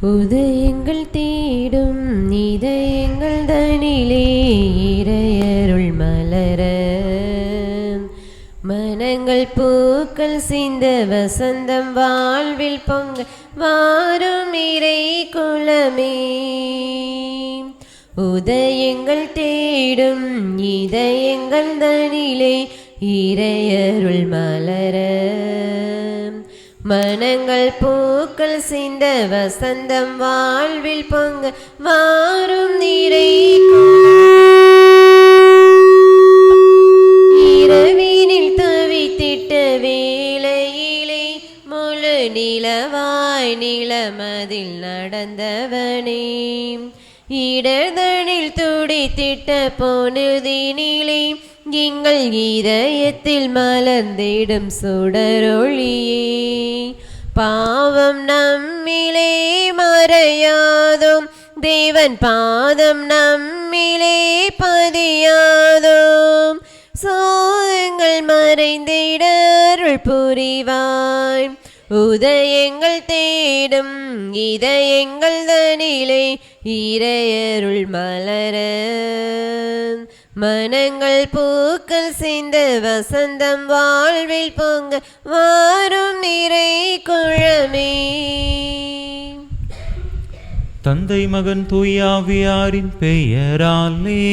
உதயங்கள் தேடும் இதயங்கள் தனிலே இறையருள் மலர மனங்கள் பூக்கள் சிந்த வசந்தம் வாழ்வில் பொங்க வாரும் இறை குலமே. உதயங்கள் தேடும் இதயங்கள் தனிலே இறையருள் மலர மனங்கள் பூக்கள் சிந்த வசந்தம் வாழ்வில் பொங்க வாரும் இறை இரவினில் தவித்திட்ட வேளையிலே முழு நிலவாய் நிலமதில் நடந்தவனே இடர்தனில் துடித்திட்ட பொழுதினிலே எங்கள் இதயத்தில் மலர்ந்திடும் சுடரொளியே. பாவம் நம்மிலே மறையாதோம் தேவன் பாதம் நம்மிலே பதியாதோம் சோகங்கள் மறைந்திட அருள் புரிவாய். உதயங்கள் தேடும் இதயங்கள் தனிலே இறையருள் மலர மனங்கள் பூக்கள் சிந்த வசந்தம் வாழ்வில் பொங்க வாரும் இறை குலமே. தந்தை மகன் தூயாவியாரின் பெயராலே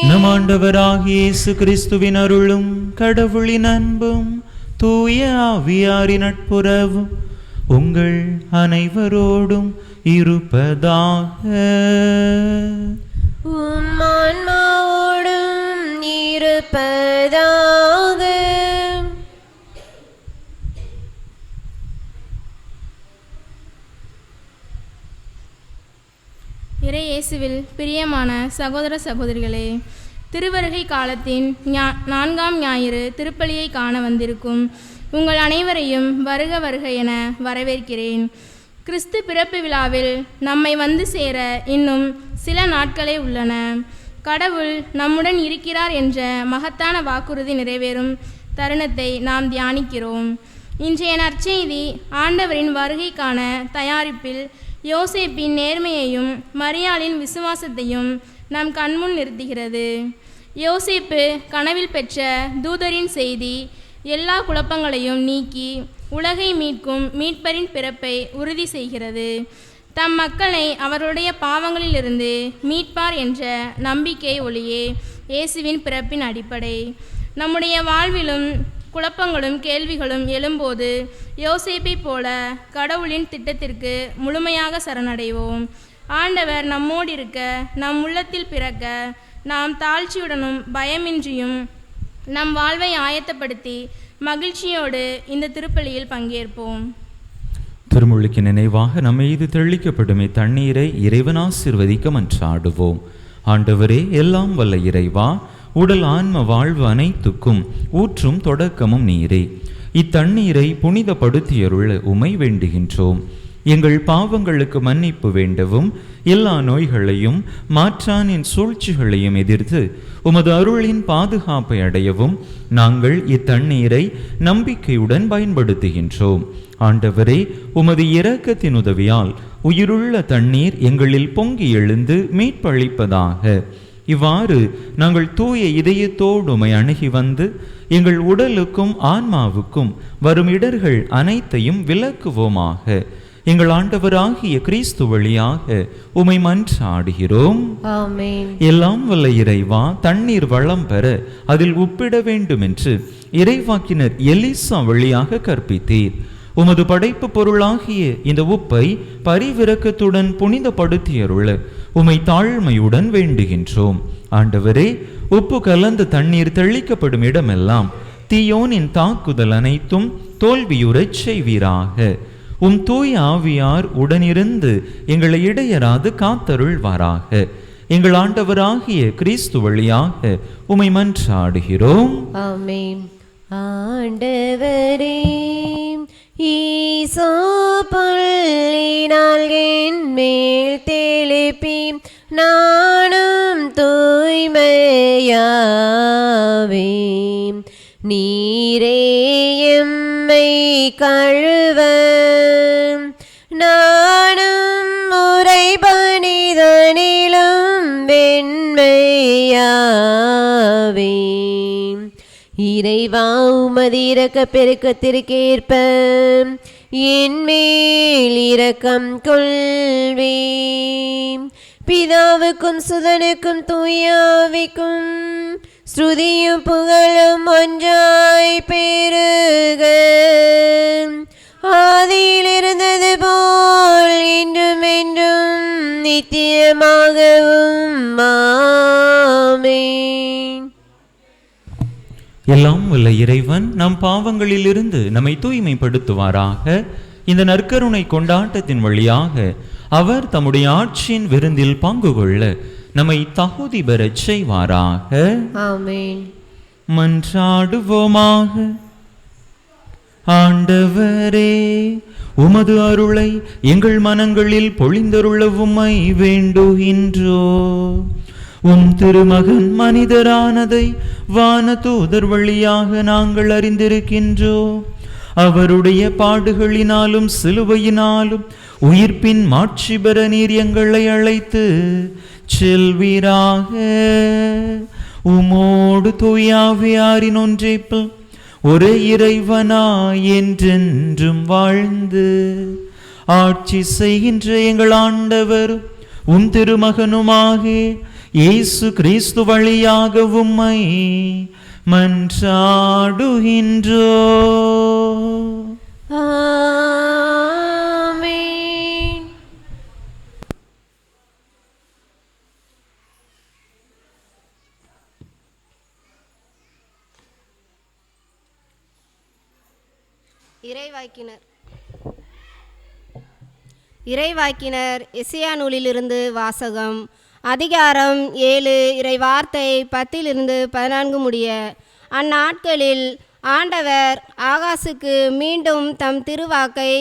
நம் ஆண்டவராகிய இயேசு கிறிஸ்துவின் அருளும் கடவுளின் அன்பும் தூய ஆவியாரின் நட்புறவும் உங்கள் அனைவரோடும் இருப்பதாக. உம் ஆன்மாவோடும் இருப்பதாக. இறை இயேசுவில் பிரியமான சகோதர சகோதரிகளே, திருவருகை காலத்தின் 4ஆம் ஞாயிறு திருப்பலியை காண வந்திருக்கும் உங்கள் அனைவரையும் வருக வருக என வரவேற்கிறேன். கிறிஸ்து பிறப்பு விழாவில் நம்மை வந்து சேர இன்னும் சில நாட்களே உள்ளன. கடவுள் நம்முடன் இருக்கிறார் என்ற மகத்தான வாக்குறுதி நிறைவேறும் தருணத்தை நாம் தியானிக்கிறோம். இன்றைய நற்செய்தி ஆண்டவரின் வருகைக்கான தயாரிப்பில் யோசேப்பின் நேர்மையையும் மரியாளின் விசுவாசத்தையும் நம் கண்முன் நிறுத்துகிறது. யோசேப்பு கனவில் பெற்ற தூதரின் செய்தி எல்லா குழப்பங்களையும் நீக்கி உலகை மீட்கும் மீட்பரின் பிறப்பை உறுதி செய்கிறது. தம் மக்களை அவருடைய பாவங்களிலிருந்து மீட்பார் என்ற நம்பிக்கை ஒளியே இயேசுவின் பிறப்பின் அடிப்படை. நம்முடைய வாழ்விலும் குழப்பங்களும் கேள்விகளும் எழும்போது யோசேப்பை போல கடவுளின் திட்டத்திற்கு முழுமையாக சரணடைவோம். ஆண்டவர் நம்மோடு இருக்க, நம் உள்ளத்தில் பிறக்க, நாம் தாழ்ச்சியுடனும் பயமின்றியும் நம் வாழ்வை ஆயத்தப்படுத்தி மகிழ்ச்சியோடு இந்த திருப்பலியில் பங்கேற்போம். திருமுழுக்கு நினைவாக நம்ம மீது தெளிக்கப்படும் தண்ணீரை இறைவன் ஆசீர்வதிக்க மன்றாடுவோம். ஆண்டவரே, எல்லாம் வல்ல இறைவா, உடல் ஆன்ம வாழ்வு அனைத்துக்கும் ஊற்றும் தொடக்கமும் நீரே. இத்தண்ணீரை புனிதப்படுத்தியருள உமை வேண்டுகின்றோம். எங்கள் பாவங்களுக்கு மன்னிப்பு வேண்டவும், எல்லா நோய்களையும் மாற்றானின் சூழ்ச்சிகளையும் எதிர்த்து உமது அருளின் பாதுகாப்பை அடையவும் நாங்கள் இத்தண்ணீரை நம்பிக்கையுடன் பயன்படுத்துகின்றோம். ஆண்டவரே, உமது இரக்கத்தின் உதவியால் உயிருள்ள தண்ணீர் எங்களில் பொங்கி எழுந்து மீட்பளிப்பதாக. இவ்வாறு நாங்கள் தூய இதயத்தோடு உமை அணுகி வந்து எங்கள் உடலுக்கும் ஆன்மாவுக்கும் வரும் இடர்கள் அனைத்தையும் விலக்குவோமாக. எங்கள் ஆண்டவராகிய கிறிஸ்து வழியாக உமை மன்றாடுகிறோம். ஆமென். எல்லாம் வல்ல இறைவா, தண்ணீர் வளம் பெற அதில் உப்பிட வேண்டும் என்று இறைவாக்கினர் எலிசா வழியாக கற்பித்தீர். உமது படைப்பு பொருளாகிய இந்த உப்பை பரிவிரக்கத்துடன் புனிதப்படுத்தியருள உமை தாழ்மையுடன் வேண்டுகின்றோம். ஆண்டவரே, உப்பு கலந்த தண்ணீர் தெளிக்கப்படும் இடமெல்லாம் தீயோனின் தாக்குதல் அனைத்தும் தோல்வியுறச் செய்வீராக. உம் தூய ஆவியார் உடனிருந்து எங்களை இடையராது காத்தருள்வாராக. எங்கள் ஆண்டவராகிய கிறிஸ்து வழியாக உமை மன்றாடுகிறோம். ஆமென். ஆண்டவரே, ஈசோ பல்லினால் என் மேல் தெளிப்பி நானும் தூய்மையாவேன். நீரே எம்மை கழுவ நானும் முறை பணிதனிலும் வெண்மையாவே. இறைவா உமது இரக்க பெருக்கத்திற்கேற்ப என் மேல் இரக்கம் கொள்வேன். பிதாவுக்கும் சுதனுக்கும் தூயாவிக்கும் ஸ்ருதியும் புகழும் ஒன்றாய் பெருக. ஆதியில் இருந்தது போல் இன்றும் என்றும் நித்தியமாகவும் ஆமென். எல்லாம் வல்ல இறைவன் நம் பாவங்களிலிருந்து நம்மை தூய்மைப்படுத்துவாராக. இந்த நற்கருணை கொண்டாட்டத்தின் வழியாக அவர் தம்முடைய ஆட்சியின் விருந்தில் பங்கு கொள்ள நம்மை தகுதி பெறச் செய்வாராக. ஆமென். மன்றாடுவோமாக. ஆண்டவரே, உமது அருளை எங்கள் மனங்களில் பொழிந்தருள உம்மை வேண்டுகின்றோ. உம் திருமகன் மனிதரானதை வான தூதர் வழியாக நாங்கள் அறிந்திருக்கின்றோம். அவருடைய பாடுகளினாலும் சிலுவையினாலும் உயிர்ப்பின் மாட்சி பெற நீர் எங்களை அழைத்து செல்வீராக. உமோடு தூயாவியாரின் ஒன்றைப்பில் ஒரே இறைவனாய் என்றென்றும் வாழ்ந்து ஆட்சி செய்கின்ற எங்கள் ஆண்டவரும் உம் திருமகனுமாக இயேசு கிறிஸ்து வழியாக உம்மை மன்றாடுகின்றோ. ஆமென். இறைவாக்கினர் எசேயா நூலிலிருந்து வாசகம். அதிகாரம் 7 இறைவார்த்தை 10-14 முடிய. அந்நாட்களில் ஆண்டவர் ஆகாசுக்கு மீண்டும் தம் திருவாக்கை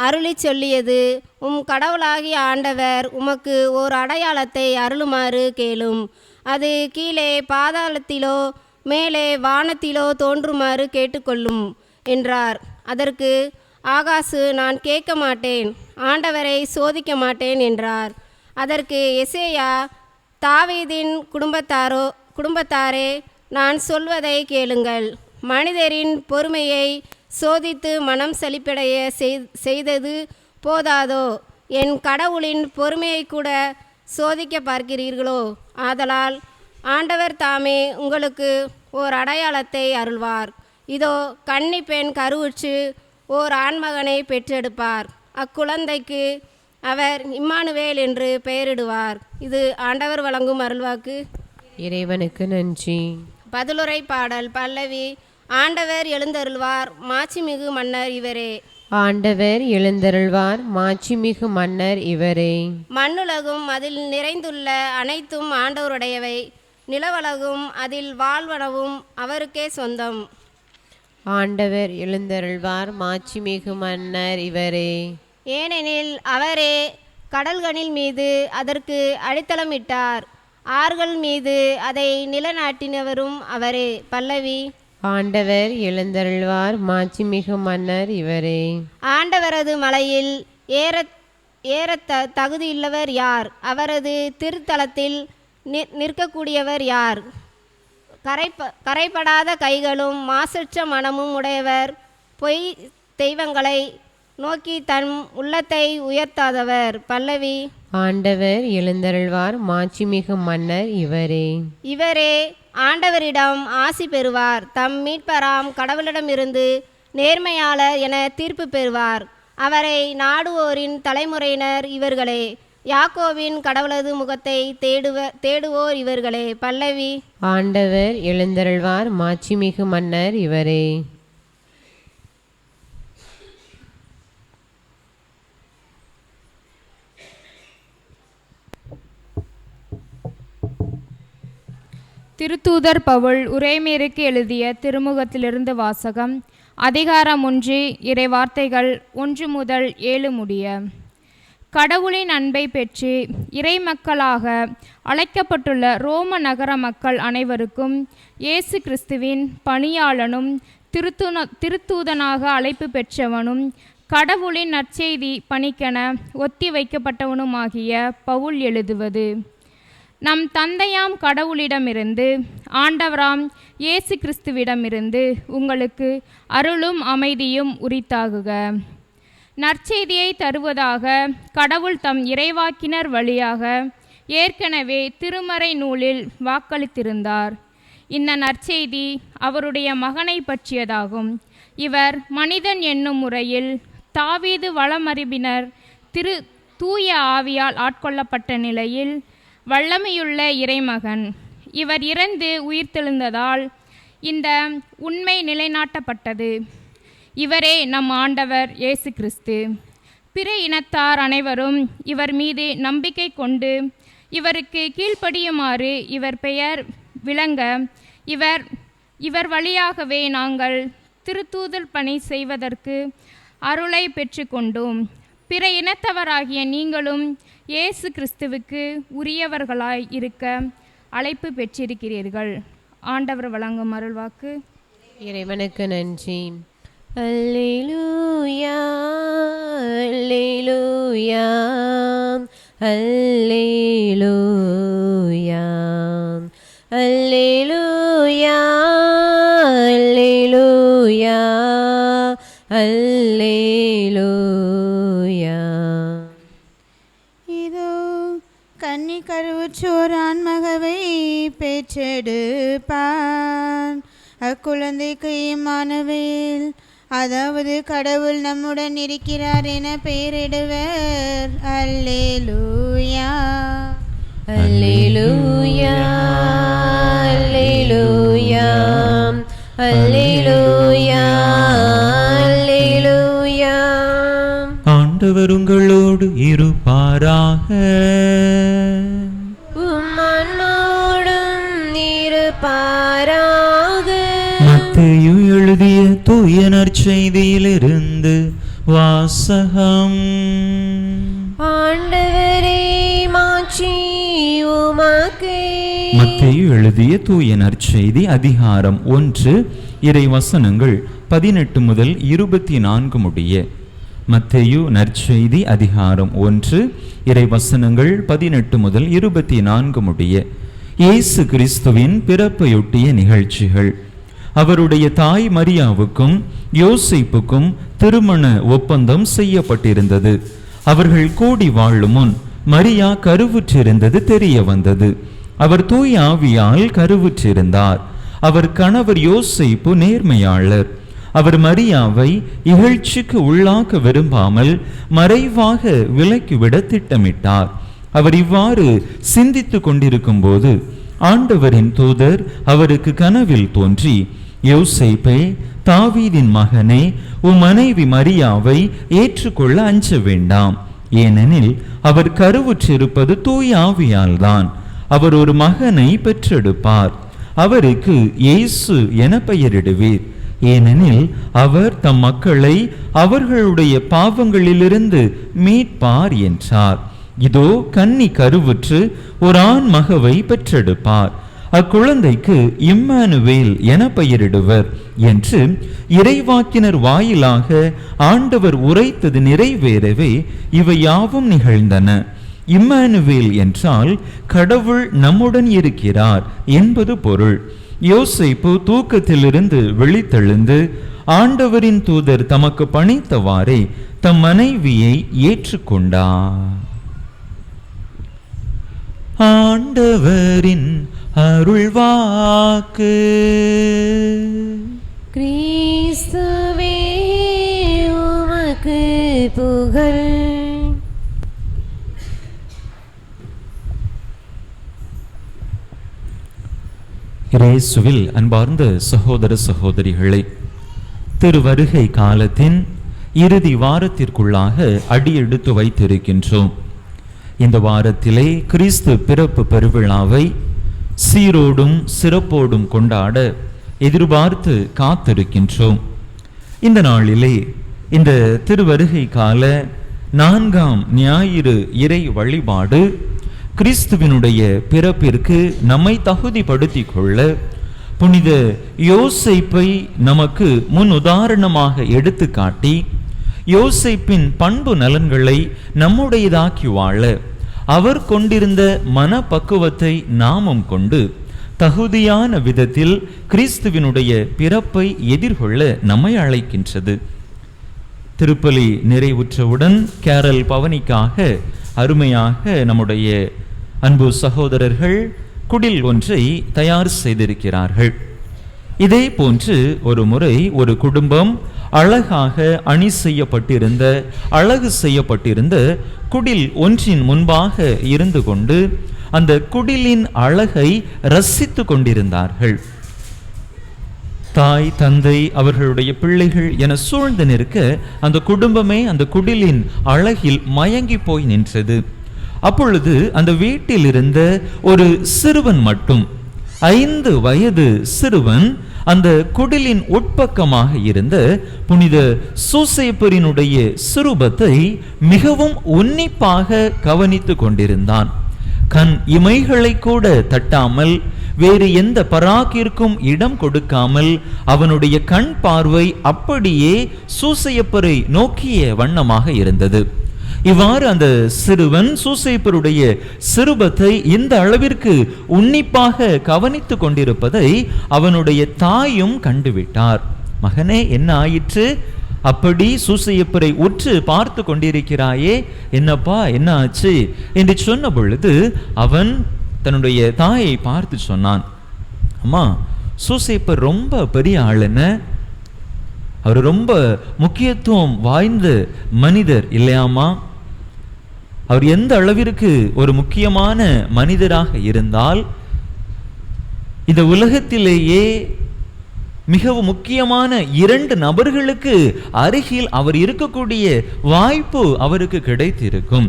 அருளி சொல்லியது: உம் கடவுளாகிய ஆண்டவர் உமக்கு ஓர் அடையாளத்தை அருளுமாறு கேளும். அது கீழே பாதாளத்திலோ மேலே வானத்திலோ தோன்றுமாறு கேட்டுக்கொள்ளும் என்றார். அதற்கு ஆகாசு, நான் கேட்க மாட்டேன், ஆண்டவரை சோதிக்க மாட்டேன் என்றார். அதற்கு எசேயா, தாவீதின் குடும்பத்தாரே, நான் சொல்வதை கேளுங்கள். மனிதரின் பொறுமையை சோதித்து மனம் சலிப்படைய செய்தது போதாதோ, என் கடவுளின் பொறுமையை கூட சோதிக்க பார்க்கிறீர்களோ? ஆதலால் ஆண்டவர் தாமே உங்களுக்கு ஓர் அடையாளத்தை அருள்வார். இதோ, கன்னி பெண் கருவுற்று ஓர் ஆண்மகனை பெற்றெடுப்பார். அக்குழந்தைக்கு அவர் இம்மானுவேல் என்று பெயரிடுவார். இது ஆண்டவர் வழங்கும் அருள்வாக்கு. இறைவனுக்கு நன்றி. பதிலுரை பாடல். பல்லவி. ஆண்டவர் எழுந்தருள்வார், மாட்சிமிகு மன்னர் இவரே. ஆண்டவர் எழுந்தருள்வார், மாட்சிமிகு மன்னர் இவரே. மண்ணுலகும் அதில் நிறைந்துள்ள அனைத்தும் ஆண்டவருடையவை. நிலவலகும் அதில் வாழ்வனவும் அவருக்கே சொந்தம். ஆண்டவர் எழுந்தருள்வார், மாட்சிமிகு மன்னர் இவரே. ஏனெனில் அவரே கடல்களின் மீது அதற்கு அடித்தளமிட்டார், ஆறுகள் மீது அதை நிலநாட்டினவரும் அவரே. பல்லவி. ஆண்டவர் எழுந்தருள்வார், மாட்சிமிகு மன்னர் இவரே. ஆண்டவரது மலையில் ஏற தகுதியுள்ளவர் யார்? அவரது திருத்தலத்தில் நிற்கக்கூடியவர் யார்? கரைப்படாத கைகளும் மாசற்ற மனமும் உடையவர், பொய் தெய்வங்களை நோக்கி தன் உள்ளத்தை உயர்த்தாதவர். பல்லவி. ஆண்டவர் எழுந்தருள்வார், மாட்சிமிகு மன்னர் இவரே. இவரே ஆண்டவரிடம் ஆசி பெறுவார், தம் மீட்பராம் கடவுளிடமிருந்து நேர்மையாளர் என தீர்ப்பு பெறுவார். அவரை நாடுவோரின் தலைமுறையினர் இவர்களே, யாக்கோவின் கடவுளது முகத்தை தேடுவோர் இவர்களே. பல்லவி. ஆண்டவர் எழுந்தருள்வார், மாட்சிமிகு மன்னர் இவரே. திருத்தூதர் பவுல் உரோமையருக்கு எழுதிய திருமுகத்திலிருந்து வாசகம். அதிகாரம் 1 இறைவார்த்தைகள் 1 முதல் 7 முடிய. கடவுளின் அன்பை பெற்று இறை மக்களாக அழைக்கப்பட்டுள்ள ரோம நகர மக்கள் அனைவருக்கும் இயேசு கிறிஸ்துவின் பணியாளனும் திருத்தூதனாக அழைப்பு பெற்றவனும் கடவுளின் நற்செய்தி பணிக்கென ஒத்தி வைக்கப்பட்டவனுமாகிய பவுல் எழுதுவது. நம் தந்தையாம் கடவுளிடமிருந்து ஆண்டவராம் இயேசு கிறிஸ்துவிடமிருந்து உங்களுக்கு அருளும் அமைதியும் உரித்தாகுக. நற்செய்தியை தருவதாக கடவுள் தம் இறைவாக்கினர் வழியாக ஏற்கனவே திருமறை நூலில் வாக்களித்திருந்தார். இந்த நற்செய்தி அவருடைய மகனை பற்றியதாகும். இவர் மனிதன் என்னும் முறையில் தாவீது வளமரபினர் தூய ஆவியால் ஆட்கொள்ளப்பட்ட நிலையில் வல்லமையுள்ள இறைமகன். இவர் இறந்து உயிர்த்தெழுந்ததால் இந்த உண்மை நிலைநாட்டப்பட்டது. இவரே நம் ஆண்டவர் இயேசு கிறிஸ்து. பிற இனத்தார் அனைவரும் இவர் மீது நம்பிக்கை கொண்டு இவருக்கு கீழ்ப்படியுமாறு இவர் பெயர் விளங்க இவர் வழியாகவே நாங்கள் திருத்தூதல் பணி செய்வதற்கு அருளை பெற்றுக்கொண்டோம். பிற இனத்தவராகிய நீங்களும் இயேசு கிறிஸ்துவுக்கு உரியவர்களாய் இருக்க அழைப்பு பெற்றிருக்கிறீர்கள். ஆண்டவர் வழங்கும் அருள்வாக்கு. இறைவனுக்கு நன்றி. அல்லேலூயா அல்லேலூயா அல்லேலூயா அல்லேலூயா அல்லேலூயா அல்லேலூயா. இதோ கன்னி கருவுற்றோர் ஆண்மகவை பெற்றெடுப்பார். அக்குழந்தைக்கு இம்மானுவேல், அதாவது கடவுள் நம்முடன் இருக்கிறார் என பெயரிடுவர். அல்லேலூயா அல்லேலூயா அல்லேலூயா அல்லேலூயா அல்லேலூயா. ஆண்டவர் உங்களோடு இருப்பாராக. உம்மோடும் இருப்பாராக. மத்தேயு எழுதிய தூய நற்செய்தியிலிருந்து வாசகம். ஆண்டவரே மாட்சி உமக்கே. மத்தேயு எழுதிய தூய நற்செய்தி அதிகாரம் 1 இறை வசனங்கள் 18 முதல் 24 முடிய. மத்தேயு நற்செய்தி அதிகாரம் 1 இறை வசனங்கள் 18 முதல் 24 முடிய. இயேசு கிறிஸ்துவின் பிறப்பையொட்டிய நிகழ்ச்சிகள். அவருடைய தாய் மரியாவுக்கும் யோசேப்புக்கும் திருமண ஒப்பந்தம் செய்யப்பட்டிருந்தது. அவர்கள் கூடி வாழும் முன் மரியா கருவுற்றிருந்தது தெரிய வந்தது. அவர் தூய ஆவியால் கருவுற்றிருந்தார். அவர் கணவர் யோசேப்பு நேர்மையாளர். அவர் மரியாவை இகழ்ச்சிக்கு உள்ளாக்க விரும்பாமல் மறைவாக விலக்கிவிட திட்டமிட்டார். அவர் இவ்வாறு சிந்தித்து கொண்டிருக்கும் போது ஆண்டவரின் தூதர் அவருக்கு கனவில் தோன்றி, யோசேப்பே, தாவீதின் மகனே, உம் மனைவி மரியாவை ஏற்றுக்கொள்ள அஞ்ச வேண்டாம். ஏனெனில் அவர் கருவுற்றிருப்பது தூய ஆவியால்தான். அவர் ஒரு மகனை பெற்றெடுப்பார். அவருக்கு இயேசு என பெயரிடுவீர். ஏனெனில் அவர் தம் மக்களை அவர்களுடைய பாவங்களிலிருந்து மீட்பார் என்றார். இதோ கன்னி கருவுற்று ஒரு ஆண் மகவை பெற்றெடுப்பார். அக்குழந்தைக்கு இம்மானுவேல் என பெயரிடுவர் என்று இறைவாக்கினர் வாயிலாக ஆண்டவர் உரைத்தது நிறைவேறவே இவை யாவும் நிகழ்ந்தன. இம்மானுவேல் என்றால் கடவுள் நம்முடன் இருக்கிறார் என்பது பொருள். யோசேப்பு தூக்கத்திலிருந்து விழித்தெழுந்து ஆண்டவரின் தூதர் தமக்கு பணித்தவாறே தம் மனைவியை ஏற்றுக்கொண்டார். ஆண்டவரின் அருள்வாக்கு. கிறிஸ்துவே உமக்கு புகழ். இயேசுவில் அன்பார்ந்த சகோதர சகோதரிகளே, திருவருகை காலத்தின் இறுதி வாரத்திற்குள்ளாக அடியெடுத்து வைத்திருக்கின்றோம். இந்த வாரத்திலே கிறிஸ்து பிறப்பு பெருவிழாவை சீரோடும் சிறப்போடும் கொண்டாட எதிர்பார்த்து காத்திருக்கின்றோம். இந்த நாளிலே இந்த திருவருகை கால 4ஆம் ஞாயிறு இறை வழிபாடு கிறிஸ்துவினுடைய பிறப்பிற்கு நம்மை தகுதிப்படுத்திக் கொள்ள புனித யோசேப்பை நமக்கு முன் உதாரணமாக எடுத்து காட்டி யோசேப்பின் பண்பு நலன்களை நம்முடையதாக்கி வாழ அவர் கொண்டிருந்த மனப்பக்குவத்தை நாமும் கொண்டு தகுதியான விதத்தில் கிறிஸ்துவினுடைய பிறப்பை எதிர்கொள்ள நம்மை அழைக்கின்றது. திருப்பலி நிறைவுற்றவுடன் கேரல் பவனிக்காக அருமையாக நம்முடைய அன்பு சகோதரர்கள் குடில் ஒன்றை தயார் செய்திருக்கிறார்கள். இதே போன்று ஒரு முறை ஒரு குடும்பம் அழகாக அணி செய்யப்பட்டிருந்த அழகு செய்யப்பட்டிருந்த குடில் ஒன்றின் முன்பாக இருந்து கொண்டு அந்த குடிலின் அழகை ரசித்து கொண்டிருந்தார்கள். தாய், தந்தை, அவர்களுடைய பிள்ளைகள் என சூழ்ந்து நிற்க அந்த குடும்பமே அந்த குடிலின் அழகில் மயங்கி போய் நின்றது. அப்பொழுது அந்த வீட்டில் இருந்த ஒரு சிறுவன் மட்டும், 5 வயது சிறுவன், அந்த குடிலின் உட்பக்கமாக இருந்த புனித சூசேப்பரினுடைய சிறுபத்தை மிகவும் உன்னிப்பாக கவனித்து கொண்டிருந்தான். கண் இமைகளை கூட தட்டாமல், வேறு எந்த பராக்கிற்கும் இடம் கொடுக்காமல் அவனுடைய கண் பார்வை அப்படியே சூசையப்பரை நோக்கிய வண்ணமாக இருந்தது. இவ்வாறு அந்த சிறுவன் சூசையப்பருடைய சிறுபத்தை இந்த அளவிற்கு உன்னிப்பாக கவனித்து கொண்டிருப்பதை அவனுடைய தாயும் கண்டுவிட்டார். மகனே, என்ன ஆயிற்று? அப்படி சூசையப்பரை உற்று பார்த்து கொண்டிருக்கிறாயே, என்னப்பா, என்ன ஆச்சு என்று சொன்ன பொழுது அவன் தன்னுடைய தாயை பார்த்து சொன்னான், அம்மா, சூசையப்பர் ரொம்ப பெரிய ஆளுன்னு, அவர் ரொம்ப முக்கியத்துவம் வாய்ந்த மனிதர் இல்லையாமா? அவர் எந்த அளவிற்கு ஒரு முக்கியமான மனிதராக இருந்தால் இந்த உலகத்திலேயே மிகவும் முக்கியமான 2 நபர்களுக்கு அருகில் அவர் இருக்கக்கூடிய வாய்ப்பு அவருக்கு கிடைத்திருக்கும்.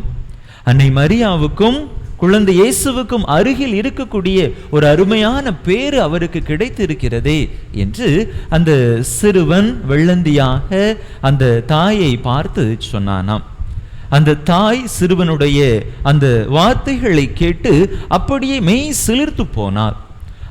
அன்னை மரியாவுக்கும் குழந்தை இயேசுவுக்கும் அருகில் இருக்கக்கூடிய ஒரு அருமையான பேரு அவருக்கு கிடைத்திருக்கிறதே என்று அந்த சிறுவன் வெள்ளந்தியாக அந்த தாயை பார்த்து சொன்னானாம். அந்த தாய் சிறுவனுடைய அந்த வார்த்தைகளை கேட்டு அப்படியே மெய் சிலிர்த்து போனார்.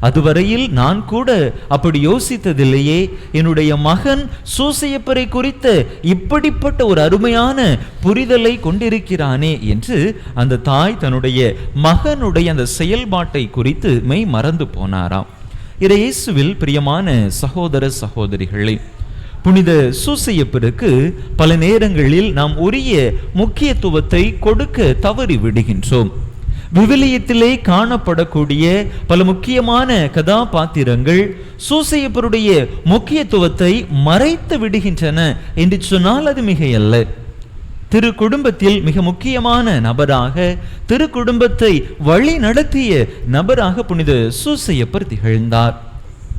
அதுவரையில் நான் கூட அப்படி யோசித்ததில்லையே, என்னுடைய மகன் சூசையப்பரை குறித்த இப்படிப்பட்ட ஒரு அருமையான புரிதலை கொண்டிருக்கிறானே என்று அந்த தாய் தன்னுடைய மகனுடைய அந்த செயல்பாட்டை குறித்து மெய் மறந்து போனாராம். இயேசுவில் பிரியமான சகோதர சகோதரிகளே, புனித சூசையப்பருக்கு பல நேரங்களில் நாம் உரிய முக்கியத்துவத்தை கொடுக்க தவறி விடுகின்றோம். விவிலியத்திலே காணப்படக்கூடிய பல முக்கியமான கதாபாத்திரங்கள் சூசையப்பருடைய முக்கியத்துவத்தை மறைத்து விடுகின்றன என்று சொன்னால் அது மிகையல்ல. திரு குடும்பத்தில் மிக முக்கியமான நபராக, திரு குடும்பத்தை வழி நடத்திய நபராக புனித சூசையப்பர் திகழ்ந்தார்.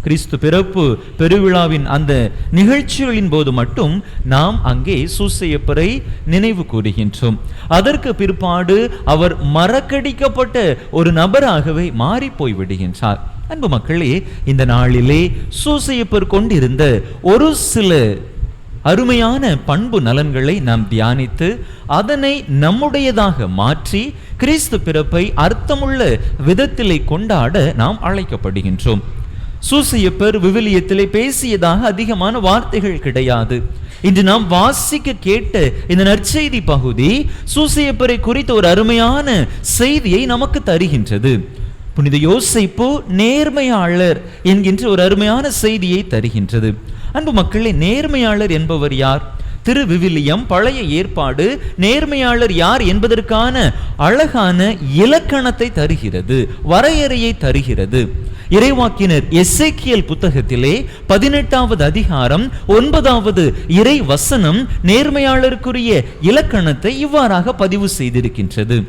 கிறிஸ்து பிறப்பு பெருவிழாவின் அந்த நிகழ்ச்சிகளின் போது மட்டும் நாம் அங்கே சூசையப்பரை நினைவு கூறுகின்றோம். அதற்கு பிற்பாடு அவர் மறக்கடிக்கப்பட்ட ஒரு நபராகவே மாறி போய் விடுகின்றார். அன்பு மக்களே, இந்த நாளிலே சூசையப்பர் கொண்டிருந்த ஒரு சில அருமையான பண்பு நலன்களை நாம் தியானித்து அதனை நம்முடையதாக மாற்றி கிறிஸ்து பிறப்பை அர்த்தமுள்ள விதத்திலே கொண்டாட நாம் அழைக்கப்படுகின்றோம். சூசையப்பர் விவிலியத்திலே பேசியதாக அதிகமான வார்த்தைகள் கிடையாது. இன்று நாம் வாசிக்க கேட்ட இந்த நற்செய்தி பகுதி சூசையப்பரை குறித்த ஒரு அருமையான செய்தியை நமக்கு தருகின்றது. புனித யோசேப்பு நேர்மையாளர் என்கின்ற ஒரு அருமையான செய்தியை தருகின்றது. அன்பு மக்களே, நேர்மையாளர் என்பவர் யார்? திரு விவிலியம் பழைய ஏற்பாடு நேர்மையாளர் யார் என்பதற்கான அழகான இலக்கணத்தை தருகிறது, வரையறையை தருகிறது. இறைவாக்கினர் எசேக்கியேல் புத்தகத்திலே 18வது அதிகாரம் 9வது இறை வசனம் நேர்மையாளருக்குரிய இலக்கணத்தை இவ்வாறாக பதிவு செய்திருக்கின்றது.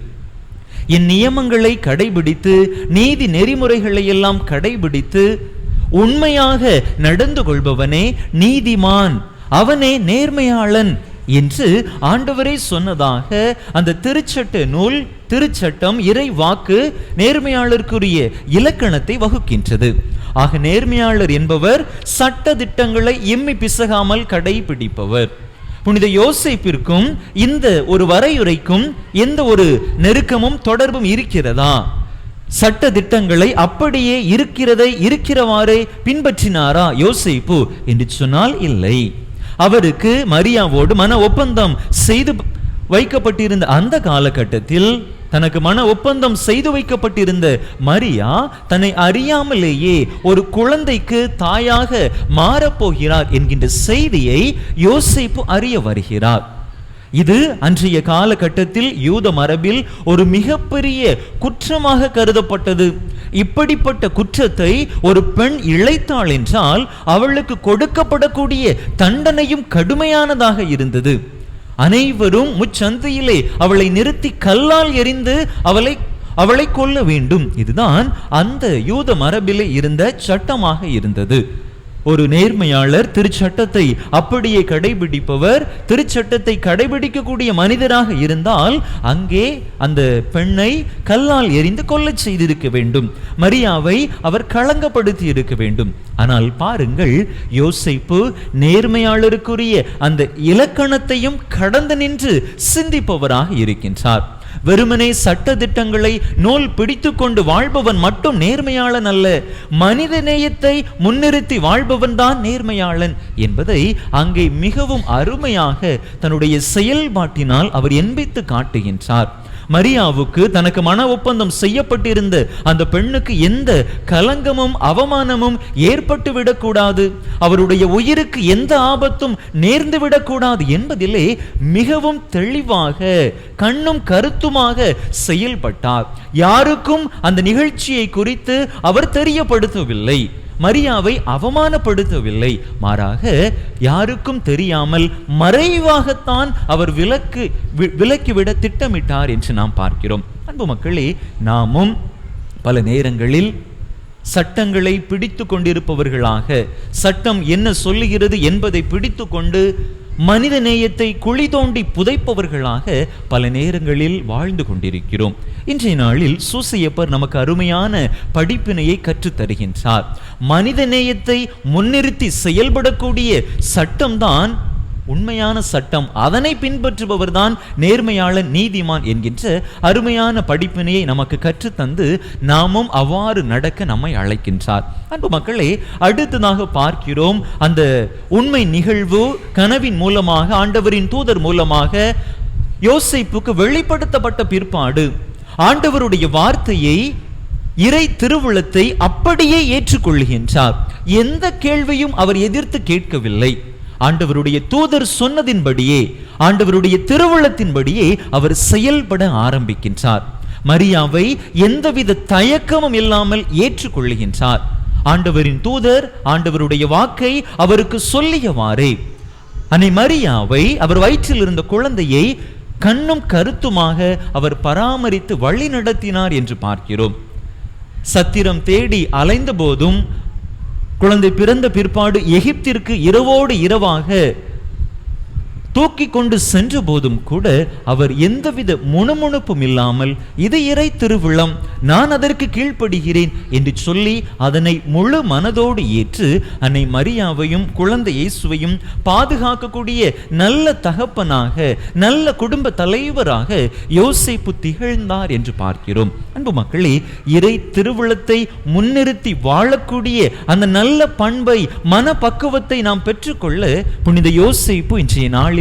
என் நியமங்களை கடைபிடித்து நீதி நெறிமுறைகளை எல்லாம் கடைபிடித்து உண்மையாக நடந்து கொள்பவனே நீதிமான், அவனே நேர்மையாளன் என்று ஆண்டவரே சொன்னதாக அந்த திருச்சட்ட நூல், திருச்சட்டம், இறை வாக்கு நேர்மையாளருக்குரிய இலக்கணத்தை வகுக்கின்றது. ஆக நேர்மையாளர் என்பவர் சட்ட திட்டங்களை எம்மி பிசகாமல் கடைபிடிப்பவர். புனித யோசேப்பிற்கும் இந்த ஒரு வரையுறைக்கும் எந்த ஒரு நெருக்கமும் தொடர்பும் இருக்கிறதா? சட்ட திட்டங்களை அப்படியே இருக்கிறவாறே பின்பற்றினாரா யோசேப்பு என்று சொன்னால் இல்லை. அவருக்கு மரியாவோடு மன ஒப்பந்தம் செய்து வைக்கப்பட்டிருந்த அந்த காலகட்டத்தில், தனக்கு மன ஒப்பந்தம் செய்து வைக்கப்பட்டிருந்த மரியா தன்னை அறியாமலேயே ஒரு குழந்தைக்கு தாயாக மாறப்போகிறார் என்கின்ற செய்தியை யோசேப்பு அறிய வருகிறார். இது அன்றைய காலகட்டத்தில் யூத மரபில் ஒரு மிகப்பெரிய குற்றமாக கருதப்பட்டது. இப்படிப்பட்ட குற்றத்தை ஒரு பெண் இழைத்தாள் என்றால் அவளுக்கு கொடுக்கப்படக்கூடிய தண்டனையும் கடுமையானதாக இருந்தது. அனைவரும் முச்சந்தையிலே அவளை நிறுத்தி கல்லால் எறிந்து அவளை கொல்ல வேண்டும். இதுதான் அந்த யூத மரபிலே இருந்த சட்டமாக இருந்தது. ஒரு நேர்மையாளர், திருச்சட்டத்தை அப்படியே கடைபிடிப்பவர், திருச்சட்டத்தை கடைபிடிக்கக்கூடிய மனிதராக இருந்தால் அங்கே அந்த பெண்ணை கல்லால் எறிந்து கொல்ல செய்திருக்க வேண்டும். மரியாவை அவர் களங்கப்படுத்தி இருக்க வேண்டும். ஆனால் பாருங்கள், யோசேப்பு நேர்மையாளருக்குரிய அந்த இலக்கணத்தையும் கடந்து நின்று சிந்திப்பவராக இருக்கின்றார். வெறுமனே சட்ட திட்டங்களை நூல் பிடித்து கொண்டு வாழ்பவன் மட்டும் நேர்மையாளன் அல்ல, மனித நேயத்தை முன்னிறுத்தி வாழ்பவன் தான் நேர்மையாளன் என்பதை அங்கே மிகவும் அருமையாக தன்னுடைய செயல்பாட்டினால் அவர் எண்பித்து காட்டுகின்றார். மரியாவுக்கு தனக்கு மன ஒப்பந்தம் செய்யப்பட்டிருந்த அந்த பெண்ணுக்கு எந்த கலங்கமும் அவமானமும் ஏற்பட்டு விடக்கூடாது, அவருடைய உயிருக்கு எந்த ஆபத்தும் நேர்ந்து விடக்கூடாது என்பதிலே மிகவும் தெளிவாக கண்ணும் கருத்துமாக செயல்பட்டார். யாருக்கும் அந்த நிகழ்ச்சியை குறித்து அவர் தெரியப்படுத்தவில்லை, மரியாவை அவமானப்படுத்தவில்லை. மாறாக யாருக்கும் தெரியாமல் மறைவாகத்தான் அவர் விலக்கிவிட திட்டமிட்டார் என்று நாம் பார்க்கிறோம். அன்பு மக்களே, நாமும் பல நேரங்களில் சட்டங்களை பிடித்து கொண்டிருப்பவர்களாக, சட்டம் என்ன சொல்லுகிறது என்பதை பிடித்து கொண்டு மனித நேயத்தை குழி தோண்டி புதைப்பவர்களாக பல நேரங்களில் வாழ்ந்து கொண்டிருக்கிறோம். இன்றைய நாளில் சூசையப்பர் நமக்கு அருமையான படிப்பினையை கற்றுத் தருகின்றார். மனித நேயத்தை முன்னிறுத்தி செயல்படக்கூடிய சட்டம்தான் உண்மையான சட்டம், அதனை பின்பற்றுபவர் தான் நேர்மையாளன், நீதிமான் என்கின்ற அருமையான படிப்பினையை நமக்கு கற்றுத்தந்து நாமும் அவ்வாறு நடக்க நம்மை அழைக்கின்றார். அன்பு மக்களே, அடுத்ததாக பார்க்கிறோம், அந்த உண்மை நிகழ்வு கனவின் மூலமாக, ஆண்டவரின் தூதர் மூலமாக யோசேப்புக்கு வெளிப்படுத்தப்பட்ட பிற்பாடு ஆண்டவருடைய வார்த்தையை, இறை திருவுளத்தை அப்படியே ஏற்றுக்கொள்கின்றார். எந்த கேள்வியும் அவர் எதிர்த்து கேட்கவில்லை. ஆண்டவருடைய தூதர் சொன்னதின்படியே, ஆண்டவருடைய திருவுளத்தின்படியே அவர் செயல்பட ஆரம்பிக்கின்றார். மரியாவை எந்தவித தயக்கமும் இல்லாமல் ஏற்றுக்கொள்கின்றார். ஆண்டவரின் தூதர் ஆண்டவருடைய வாக்கை அவருக்கு சொல்லியவாறே அன்னை மரியாவை, அவர் வயிற்றில் இருந்த குழந்தையை கண்ணும் கருத்துமாக அவர் பராமரித்து வழி நடத்தினார் என்று பார்க்கிறோம். சத்திரம் தேடி அலைந்த போதும், குழந்தை பிறந்த பிற்பாடு எகிப்திற்கு இரவோடு இரவாக தூக்கி கொண்டு சென்ற போதும் கூட அவர் எந்தவித முணுமுணுப்பும் இல்லாமல், இது இறை திருவிழம், நான் அதற்கு கீழ்ப்படுகிறேன் என்று சொல்லி அதனை முழு மனதோடு ஏற்று அன்னை மரியாவையும் குழந்தை இயேசுவையும் பாதுகாக்கக்கூடிய நல்ல தகப்பனாக, நல்ல குடும்ப தலைவராக யோசேப்பு திகழ்ந்தார் என்று பார்க்கிறோம். அன்பு மக்களே, இறை திருவிழத்தை முன்னிறுத்தி வாழக்கூடிய அந்த நல்ல பண்பை, மன பக்குவத்தை நாம் பெற்றுக்கொள்ள புனித யோசேப்பு இன்றைய நாளில்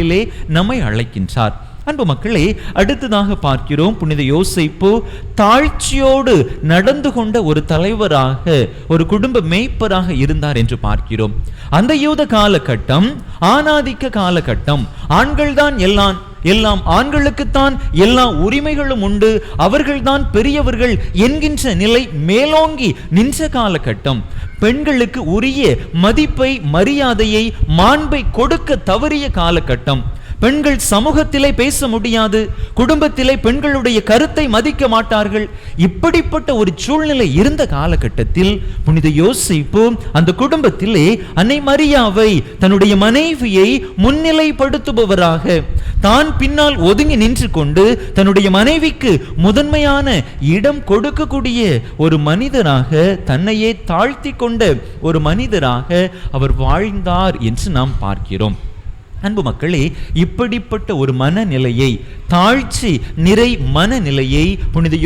நம்மை அழைக்கின்றார். அன்பு மக்களே, அடுத்ததாக பார்க்கிறோம், புனித யோசேப்பு தாழ்ச்சியோடு நடந்து கொண்ட ஒரு தலைவராக, ஒரு குடும்ப மேய்ப்பராக இருந்தார் என்று பார்க்கிறோம். அந்த யூத காலகட்டம் ஆணாதிக்க காலகட்டம். ஆண்கள்தான் எல்லாம் ஆண்களுக்குத்தான் எல்லா உரிமைகளும் உண்டு, அவர்கள்தான் பெரியவர்கள் என்கின்ற நிலை மேலோங்கி நின்ற காலகட்டம். பெண்களுக்கு உரிய மதிப்பை, மரியாதையை, மாண்பை கொடுக்க தவறிய காலகட்டம். பெண்கள் சமூகத்திலே பேச முடியாது, குடும்பத்திலே பெண்களுடைய கருத்தை மதிக்க மாட்டார்கள். இப்படிப்பட்ட ஒரு சூழ்நிலை இருந்த காலகட்டத்தில் புனித யோசேப்பு அந்த குடும்பத்திலே அன்னை மரியாவை, தன்னுடைய மனைவியை முன்னிலைப்படுத்துபவராக, தான் பின்னால் ஒதுங்கி நின்று கொண்டு தன்னுடைய மனைவிக்கு முதன்மையான இடம் கொடுக்கக்கூடிய ஒரு மனிதராக, தன்னையே தாழ்த்தி கொண்ட ஒரு மனிதராக அவர் வாழ்ந்தார் என்று நாம் பார்க்கிறோம். அன்பு மக்களே, இப்படிப்பட்ட ஒரு மனநிலையை தாழ்ச்சி நிறை மனநிலையை புனித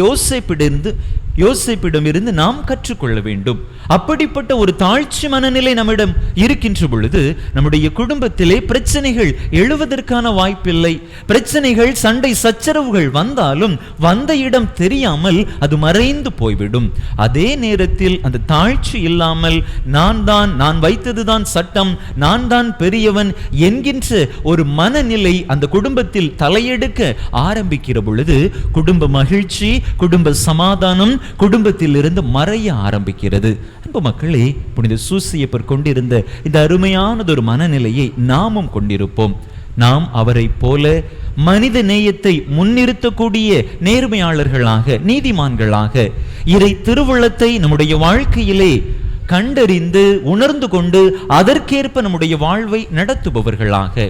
யோசேப்பிடமிருந்து நாம் கற்றுக்கொள்ள வேண்டும். அப்படிப்பட்ட ஒரு தாழ்ச்சி மனநிலை நம்மிடம் இருக்கின்ற பொழுது நம்முடைய குடும்பத்திலே பிரச்சனைகள் எழுவதற்கான வாய்ப்பில்லை. பிரச்சனைகள், சண்டை சச்சரவுகள் வந்தாலும் வந்த இடம் தெரியாமல் அது மறைந்து போய்விடும். அதே நேரத்தில் அந்த தாழ்ச்சி இல்லாமல் நான் வைத்ததுதான் சட்டம், நான் தான் பெரியவன் என்கின்ற ஒரு மனநிலை அந்த குடும்பத்தில் தலையெடுக்க ஆரம்பிக்கிற பொழுது குடும்ப மகிழ்ச்சி, குடும்ப சமாதானம் குடும்பத்தில் இருந்து மறைய ஆரம்பிக்கிறது. அன்பு மக்களே, புனித சூசையப்பர் கொண்டிருந்த இந்த அருமையானதொரு மனநிலையை நாமும் கொண்டிருப்போம். நாம் அவரை போல மனித நேயத்தை முன்னிறுத்தக்கூடிய நேர்மையாளர்களாக, நீதிமான்களாக, இறை திருவுள்ளத்தை நம்முடைய வாழ்க்கையிலே கண்டறிந்து உணர்ந்து கொண்டு அதற்கேற்ப நம்முடைய வாழ்வை நடத்துபவர்களாக,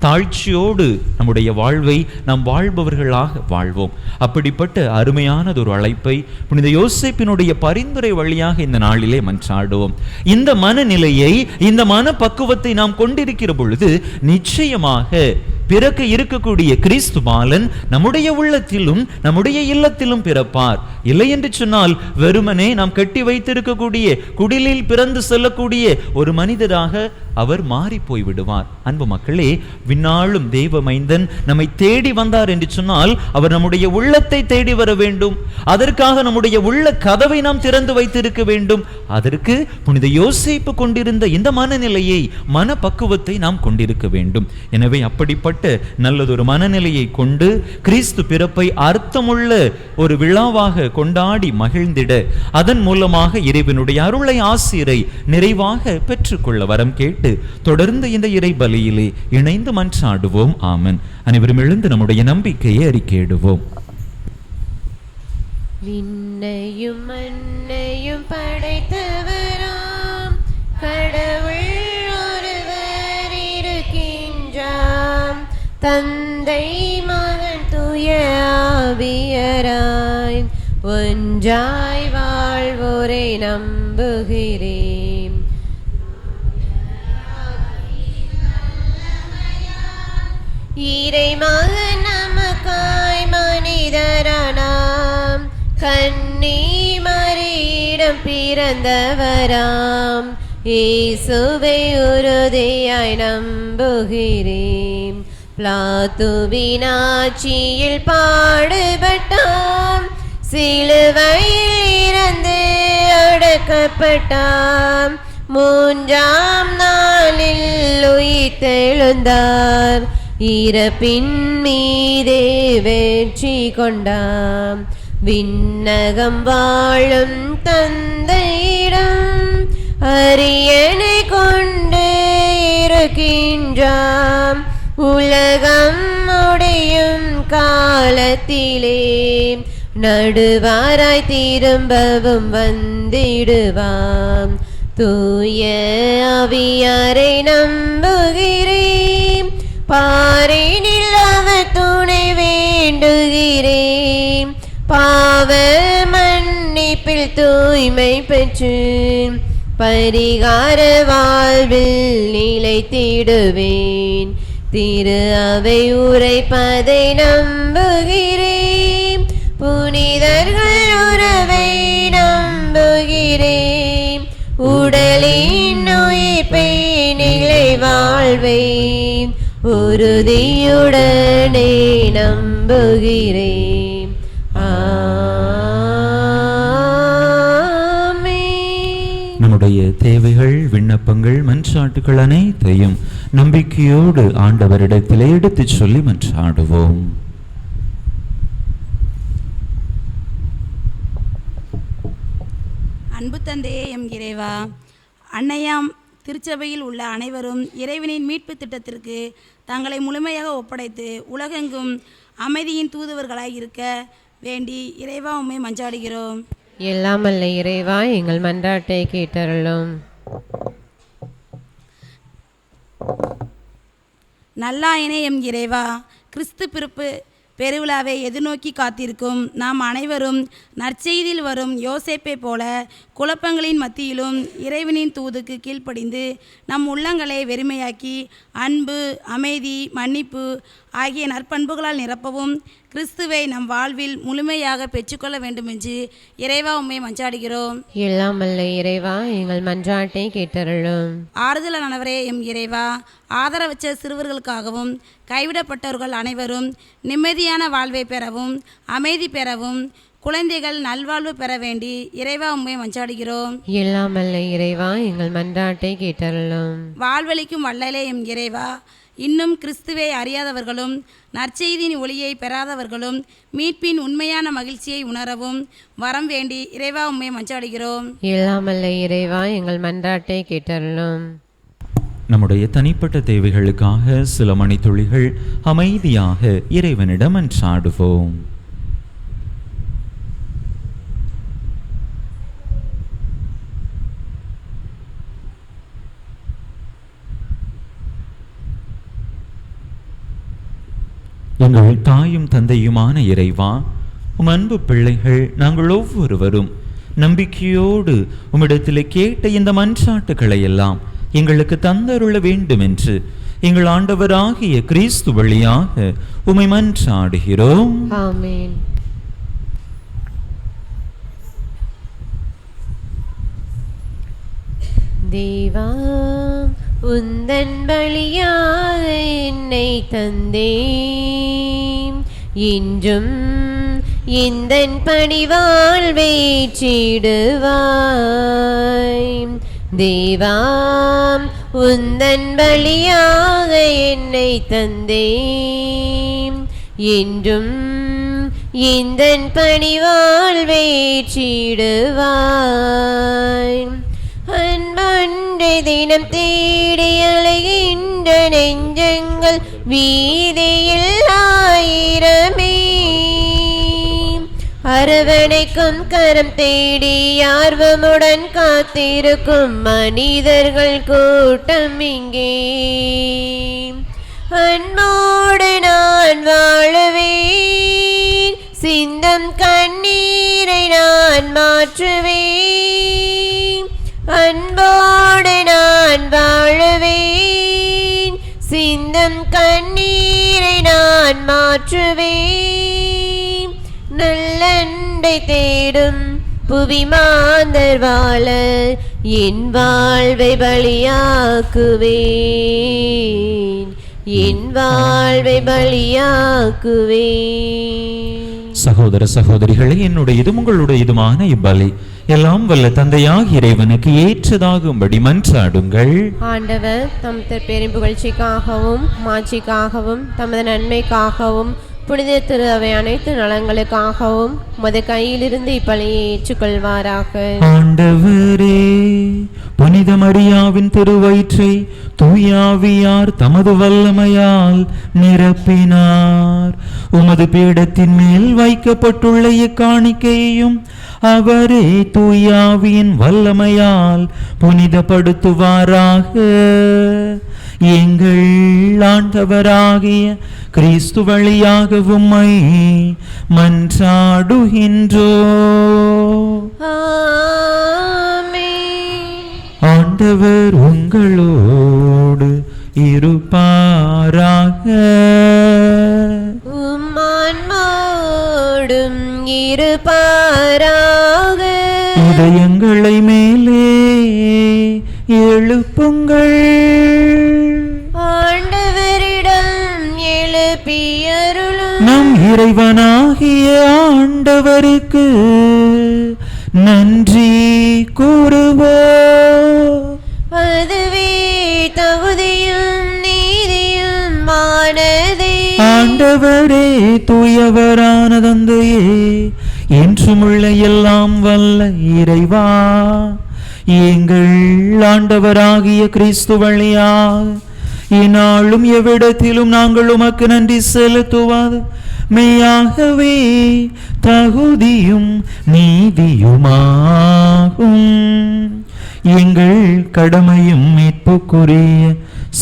தாழ்ச்சியோடு நம்முடைய வாழ்வை நாம் வாழ்பவர்களாக வாழ்வோம். அப்படிப்பட்ட அருமையானதொரு அழைப்பை புனித யோசேப்பினுடைய பரிந்துரை வழியாக இந்த நாளிலே மன்றாடுவோம். இந்த மனநிலையை, இந்த மனப்பக்குவத்தை நாம் கொண்டிருக்கிற பொழுது நிச்சயமாக பிறக்க இருக்கக்கூடிய கிறிஸ்து பாலன் நம்முடைய உள்ளத்திலும் நம்முடைய இல்லத்திலும் பிறப்பார். இல்லை என்று சொன்னால் வெறுமனே நாம் கட்டி வைத்திருக்கக்கூடிய குடிலில் பிறந்து செல்லக்கூடிய ஒரு மனிதராக அவர் மாறி போய் விடுவார். அன்பு மக்களே, விண்ணாளும் தேவ மைந்தன் நம்மை தேடி வந்தார் என்று சொன்னால் அவர் நம்முடைய உள்ளத்தை தேடி வர வேண்டும். அதற்காக நம்முடைய உள்ள கதவை நாம் திறந்து வைத்திருக்க வேண்டும். அதற்கு புனித யோசேப்பு கொண்டிருந்த இந்த மனநிலையை, மனப்பக்குவத்தை நாம் கொண்டிருக்க வேண்டும். எனவே அப்படிப்பட்ட நல்லதொரு மனநிலையை கொண்டு கிறிஸ்து பிறப்பை அர்த்தமுள்ள ஒரு விழாவாக கொண்டாடி மகிழ்ந்திட, அதன் மூலமாக இறைவனுடைய அருளை, ஆசிரை நிறைவாக பெற்றுக்கொள்ள வரம் கேட்டு தொடர்ந்து இந்த இறை பலியிலே இணைந்து மன்றாடுவோம். ஆமன். அனைவரும் எழுந்து நம்முடைய நம்பிக்கையை அறிக்கையிடுவோம். விண்ணையும் மண்ணையும் படைத்தவராம் கடவுள் ஒருவர் இருக்கின்றார். தந்தை, மகன், தூய ஆவியராய் ஒன்றாய் வாழ்வோரை நம்புகிறேன். இறைமகன் நமக்காய் மனிதரானாம். கன்னி மரியிடம் பிறந்தவராம். இயேசுவை உறுதியாய் நம்புகிறேன். பிலாத்துவின் ஆட்சியில் பாடுபட்டாம். சிலுவையில் இறந்து அடக்கப்பட்டாம். மூன்றாம் நாளில் உயிர்த்தெழுந்தார். இறப்பின் மீதே வெற்றி கொண்டாம். விண்ணகம் வாழும் தந்தையிடம் அரியணை கொண்டு இருக்கின்றாம். உலகம் முடியும் காலத்திலே நடுவாராய் திரும்பவும் வந்திடுவாம். தூய ஆவியாரை நம்புகிறேன். பாரினில் அவர் துணை வேண்டுகிறேன். பாவ மன்னிப்பில் தூய்மை பெற்று பரிகார வாழ்வில் நிலைத்திடுவேன். திரு அவை உரைப்பதை நம்புகிறேன். புனிதர்கள் உறவை நம்புகிறேன். உடலின் உயிர்ப்பை நிலை வாழ்வேன். உறுதியுடனே நம்புகிறேன். நம்முடைய தேவைகள், விண்ணப்பங்கள், மன்றாட்டுகள் அனைத்தையும் நம்பிக்கையோடு ஆண்டவரிடத்திலே எடுத்துச் சொல்லி மன்றாடுவோம். அன்பு தந்தையே, எம் இறைவா, அன்னையாம் திருச்சபையில் உள்ள அனைவரும் இறைவனின் மீட்பு திட்டத்திற்கு தங்களை முழுமையாக ஒப்படைத்து உலகெங்கும் அமைதியின் தூதுவர்களாய் இருக்க வேண்டி இறைவா உம்மை மன்றாடுகிறோம். எல்லாம் அல்ல இறைவா, எங்கள் மன்றாட்டை கேட்டருளும். நல்லாயனே எம் இறைவா, கிறிஸ்து பிறப்பு பெருவிழாவை எதிர்நோக்கி காத்திருக்கும் நாம் அனைவரும் நற்செய்தியில் வரும் யோசேப்பை போல குழப்பங்களின் மத்தியிலும் இறைவனின் தூதுக்கு கீழ்ப்படிந்து நம் உள்ளங்களை வெறுமையாக்கி அன்பு, அமைதி, மன்னிப்பு ஆகிய நற்பண்புகளால் நிரப்பவும் கிறிஸ்துவை நம் வாழ்வில் முழுமையாக பெற்றுக்கொள்ள வேண்டும் என்று இறைவா உம்மை மன்றாடுகிறோம். எல்லாம் வல்ல இறைவா, எங்கள் மன்றாட்டை கேட்டருளும். ஆறுதலானவரே எம் இறைவா, ஆதரவற்ற சிறுவர்களுக்காகவும் கைவிடப்பட்டவர்கள் அனைவரும் நிம்மதியான வாழ்வை பெறவும் அமைதி பெறவும் குழந்தைகள் நல்வாழ்வு பெற வேண்டி இறைவா உம்மை மன்றாடுகிறோம். எல்லாம் வல்ல இறைவா, எங்கள் மன்றாட்டை கேட்டருளும். வாழ்வளிக்கும் வள்ளலே எம் இறைவா, இன்னும் கிறிஸ்துவை அறியாதவர்களும் நற்செய்தியின் ஒளியை பெறாதவர்களும் மீட்பின் உண்மையான மகிழ்ச்சியை உணரவும் வரம் வேண்டி இறைவா உம்மை மன்றாடுகிறோம். எல்லாம் வல்ல இறைவா, எங்கள் மன்றாட்டை கேட்டருளும். நம்முடைய தனிப்பட்ட தேவைகளுக்காக சில மணித்துளிகள் அமைதியாக இறைவனிடம் மன்றாடுவோம். எங்கள் தாயும் தந்தையுமான இறைவா, உம் அன்பு பிள்ளைகள் நாங்கள் ஒவ்வொருவரும் நம்பிக்கையோடு உம்மிடத்தில் கேட்ட இந்த மன்றாட்டுக்களை எல்லாம் எங்களுக்கு தந்தருள வேண்டும் என்று எங்கள் ஆண்டவராகிய கிறிஸ்து வழியாக உம்மை மன்றாடுகிறோம். ஆமென். தேவா, உந்தன் பலியாக என்னை தந்தேன், இன்றும் இந்தன் பணிவாழ்வை சீடுவாய். தேவா, உந்தன் பலியாக என்னை தந்தேன், இன்றும் இந்தன் பணிவாழ்வை சீடுவாய். அன்பொன்றை தினம் தேடி அலைகின்ற நெஞ்சங்கள் வீதியில் ஆயிரமே, அரவணைக்கும் கரம் தேடி ஆர்வமுடன் காத்திருக்கும் மனிதர்கள் கூட்டம் இங்கே. அன்போடு நான் வாழுவேன், சிந்தம் கண்ணீரை நான் மாற்றுவேன். அன்போடு நான் வாழுவேன், சிந்தம் கண்ணீரை நான் மாற்றுவேன். நல்லன்பை தேடும் புவி மாந்தர் வாழ என் வாழ்வை பலியாக்குவேன், என் வாழ்வை பலியாக்குவேன். சகோதர சகோதரிகளே, என்னுடையதும் உங்களுடையதுமான இப்பலி எல்லாம் வல்ல தந்தையாக இறைவனுக்கு ஏற்றதாகும்படி மன்றாடுங்கள். ஆண்டவர் தம் பெரும் புகழ்ச்சிக்காகவும் மாட்சிக்காகவும் தமது நன்மைக்காகவும் புனித திரு அவை அனைத்து நலங்களுக்காகவும் உமது கையிலிருந்து இப்பலியை ஏற்றுக்கொள்வாராக. ஆண்டவரே, புனித மரியாவின் திருவயிற்றை தூயாவியார் தமது வல்லமையால் நிரப்பினார். உமது பீடத்தின் மேல் வைக்கப்பட்டுள்ள இக்காணிக்கையையும் அவரே தூயாவியின் வல்லமையால் புனிதப்படுத்துவாராக. எங்கள் ஆண்டவராகிய கிறிஸ்து வழியாக உம்மை மன்றாடுகின்றோம். ஆண்டவர் உங்களோடு இருப்பாராக. உம்மான்மாவோடும் இருப்பாராக. இதயங்களை மேலே எழுப்புங்கள். ஆண்டவரிடம் எழுப்பியருளும். நம் இறைவனாகிய ஆண்டவருக்கு நன்றி கூறுவோம். அதுவே தகுதியும் நீதியும் ஆனதே. ஆண்டவரே, தூயவரான தந்தையே, என்றுமுள்ள எல்லாம் வல்ல இறைவா, எங்கள் ஆண்டவராகிய கிறிஸ்து வழியாக இந்நாளும் எவ்விடத்திலும் நாங்கள் உமக்கு நன்றி செலுத்துவது மெய்யாகவே தகுதியும் நீதியுமாகும். எங்கள் கடமையும் மீட்புக்குரிய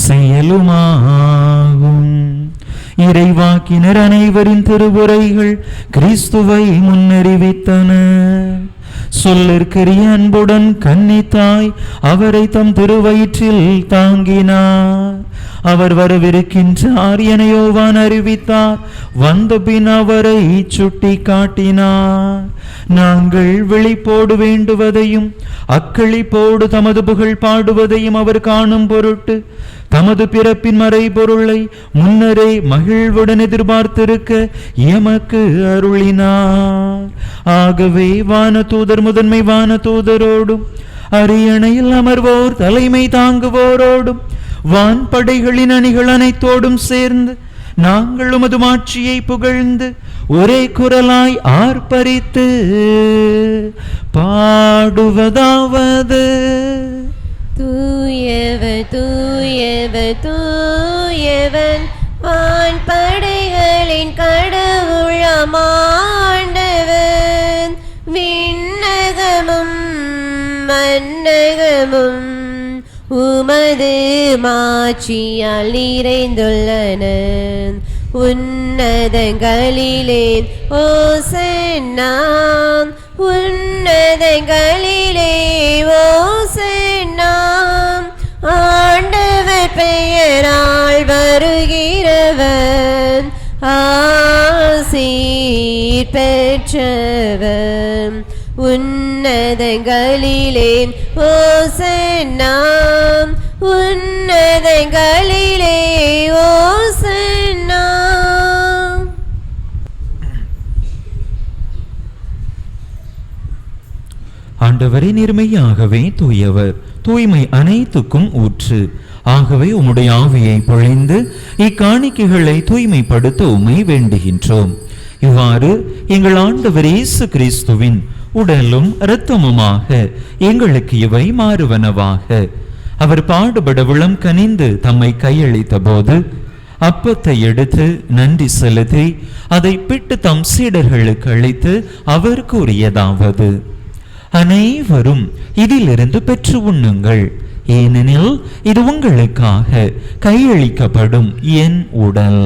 செயலுமாகும். இறைவாக்கினர் அனைவரின் திருவுரைகள் கிறிஸ்துவை முன்னறிவித்தன. சொல்லிற்கரிய அன்புடன் கன்னித்தாய் அவரை தம் திருவயிற்றில் தாங்கினார். அவர் வரவிருக்கின்றார் என யோவான் அறிவித்தார். வந்த பின் அவரை சுட்டி காட்டினார். நாங்கள் விழிப்போடு வேண்டுவதையும் அக்களிப்போடு தமது புகழ் பாடுவதையும் அவர் காணும் பொருட்டு தமது பிறப்பின் மறைபொருளை முன்னரே மகிழ்வுடன் எதிர்பார்த்திருக்க எமக்கு அருளினார். ஆகவே வானதூதர் முதன்மை வானதூதரோடும் அரியணையில் அமர்வோர் தலைமை தாங்குவோரோடும் வான்படைகளின் அணிகள் அனைத்தோடும் சேர்ந்து நாங்கள் உமது மாட்சியை புகழ்ந்து ஒரே குரலாய் ஆர்ப்பரித்து பாடுவதாவது: தூயவர் தூயவர் தூயவன் வான்படைகளின் கடவுளாம் ஆண்டவன். விண்ணகமும் மன்னகமும் உமது மாட்சியால் நிறைந்துள்ளன. உன்னதங்களிலே ஓசன்னா, உன்னதங்களிலே ஓசன்னா. ஆண்டவர் பெயரால் வருகிறவன் ஆசீர் பெற்றவன். உன்னதங்களிலே ஓசன்னா, உன்னதங்களிலே ஓசன்னா. ஆண்டவரே, நேர்மையாகவே தூயவர், தூய்மை அனைத்துக்கும் ஊற்று. ஆகவே உம்முடைய ஆவியை பொழிந்து இக்காணிக்கைகளை தூய்மைப்படுத்த உம்மை வேண்டுகின்றோம். இவ்வாறு எங்கள் ஆண்டவர் இயேசு கிறிஸ்துவின் உடலும் இரத்தமுமாக எங்களுக்கு இவை மாறுவனவாக. அவர் பாடுபட விளம் கனிந்து தம்மை கையளித்த போது அப்பத்தை எடுத்து நன்றி செலுத்தி அதை பிட்டு தம் சீடர்களுக்கு அளித்து அவர் கூறியதாவது: அனைவரும் இதிலிருந்து பெற்று உண்ணுங்கள், ஏனெனில் இது உங்களுக்காக கையளிக்கப்படும் என் உடல்.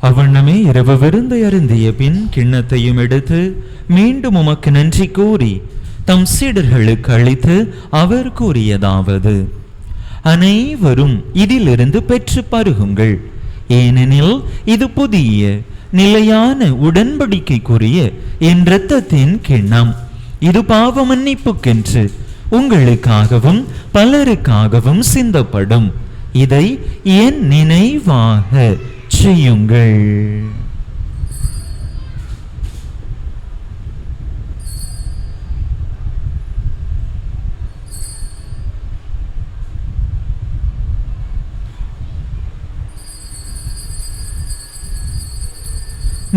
அவ்வண்ணமே இரவு விருந்தை அருந்திய பின் கிண்ணத்தையும் எடுத்து மீண்டும் உமக்கு நன்றி கூறி தம் சீடர்களுக்கு அளித்து அவர் கூறியதாவது: அனைவரும் இதிலிருந்து பெற்று பருகுங்கள், ஏனெனில் இது புதிய நிலையான உடன்படிக்கைக்குரிய என் இரத்தத்தின் கிண்ணம். இது பாவ மன்னிப்புக்கென்று உங்களுக்காகவும் பலருக்காகவும் சிந்தப்படும். இதை என் நினைவாக செய்யுங்கள்.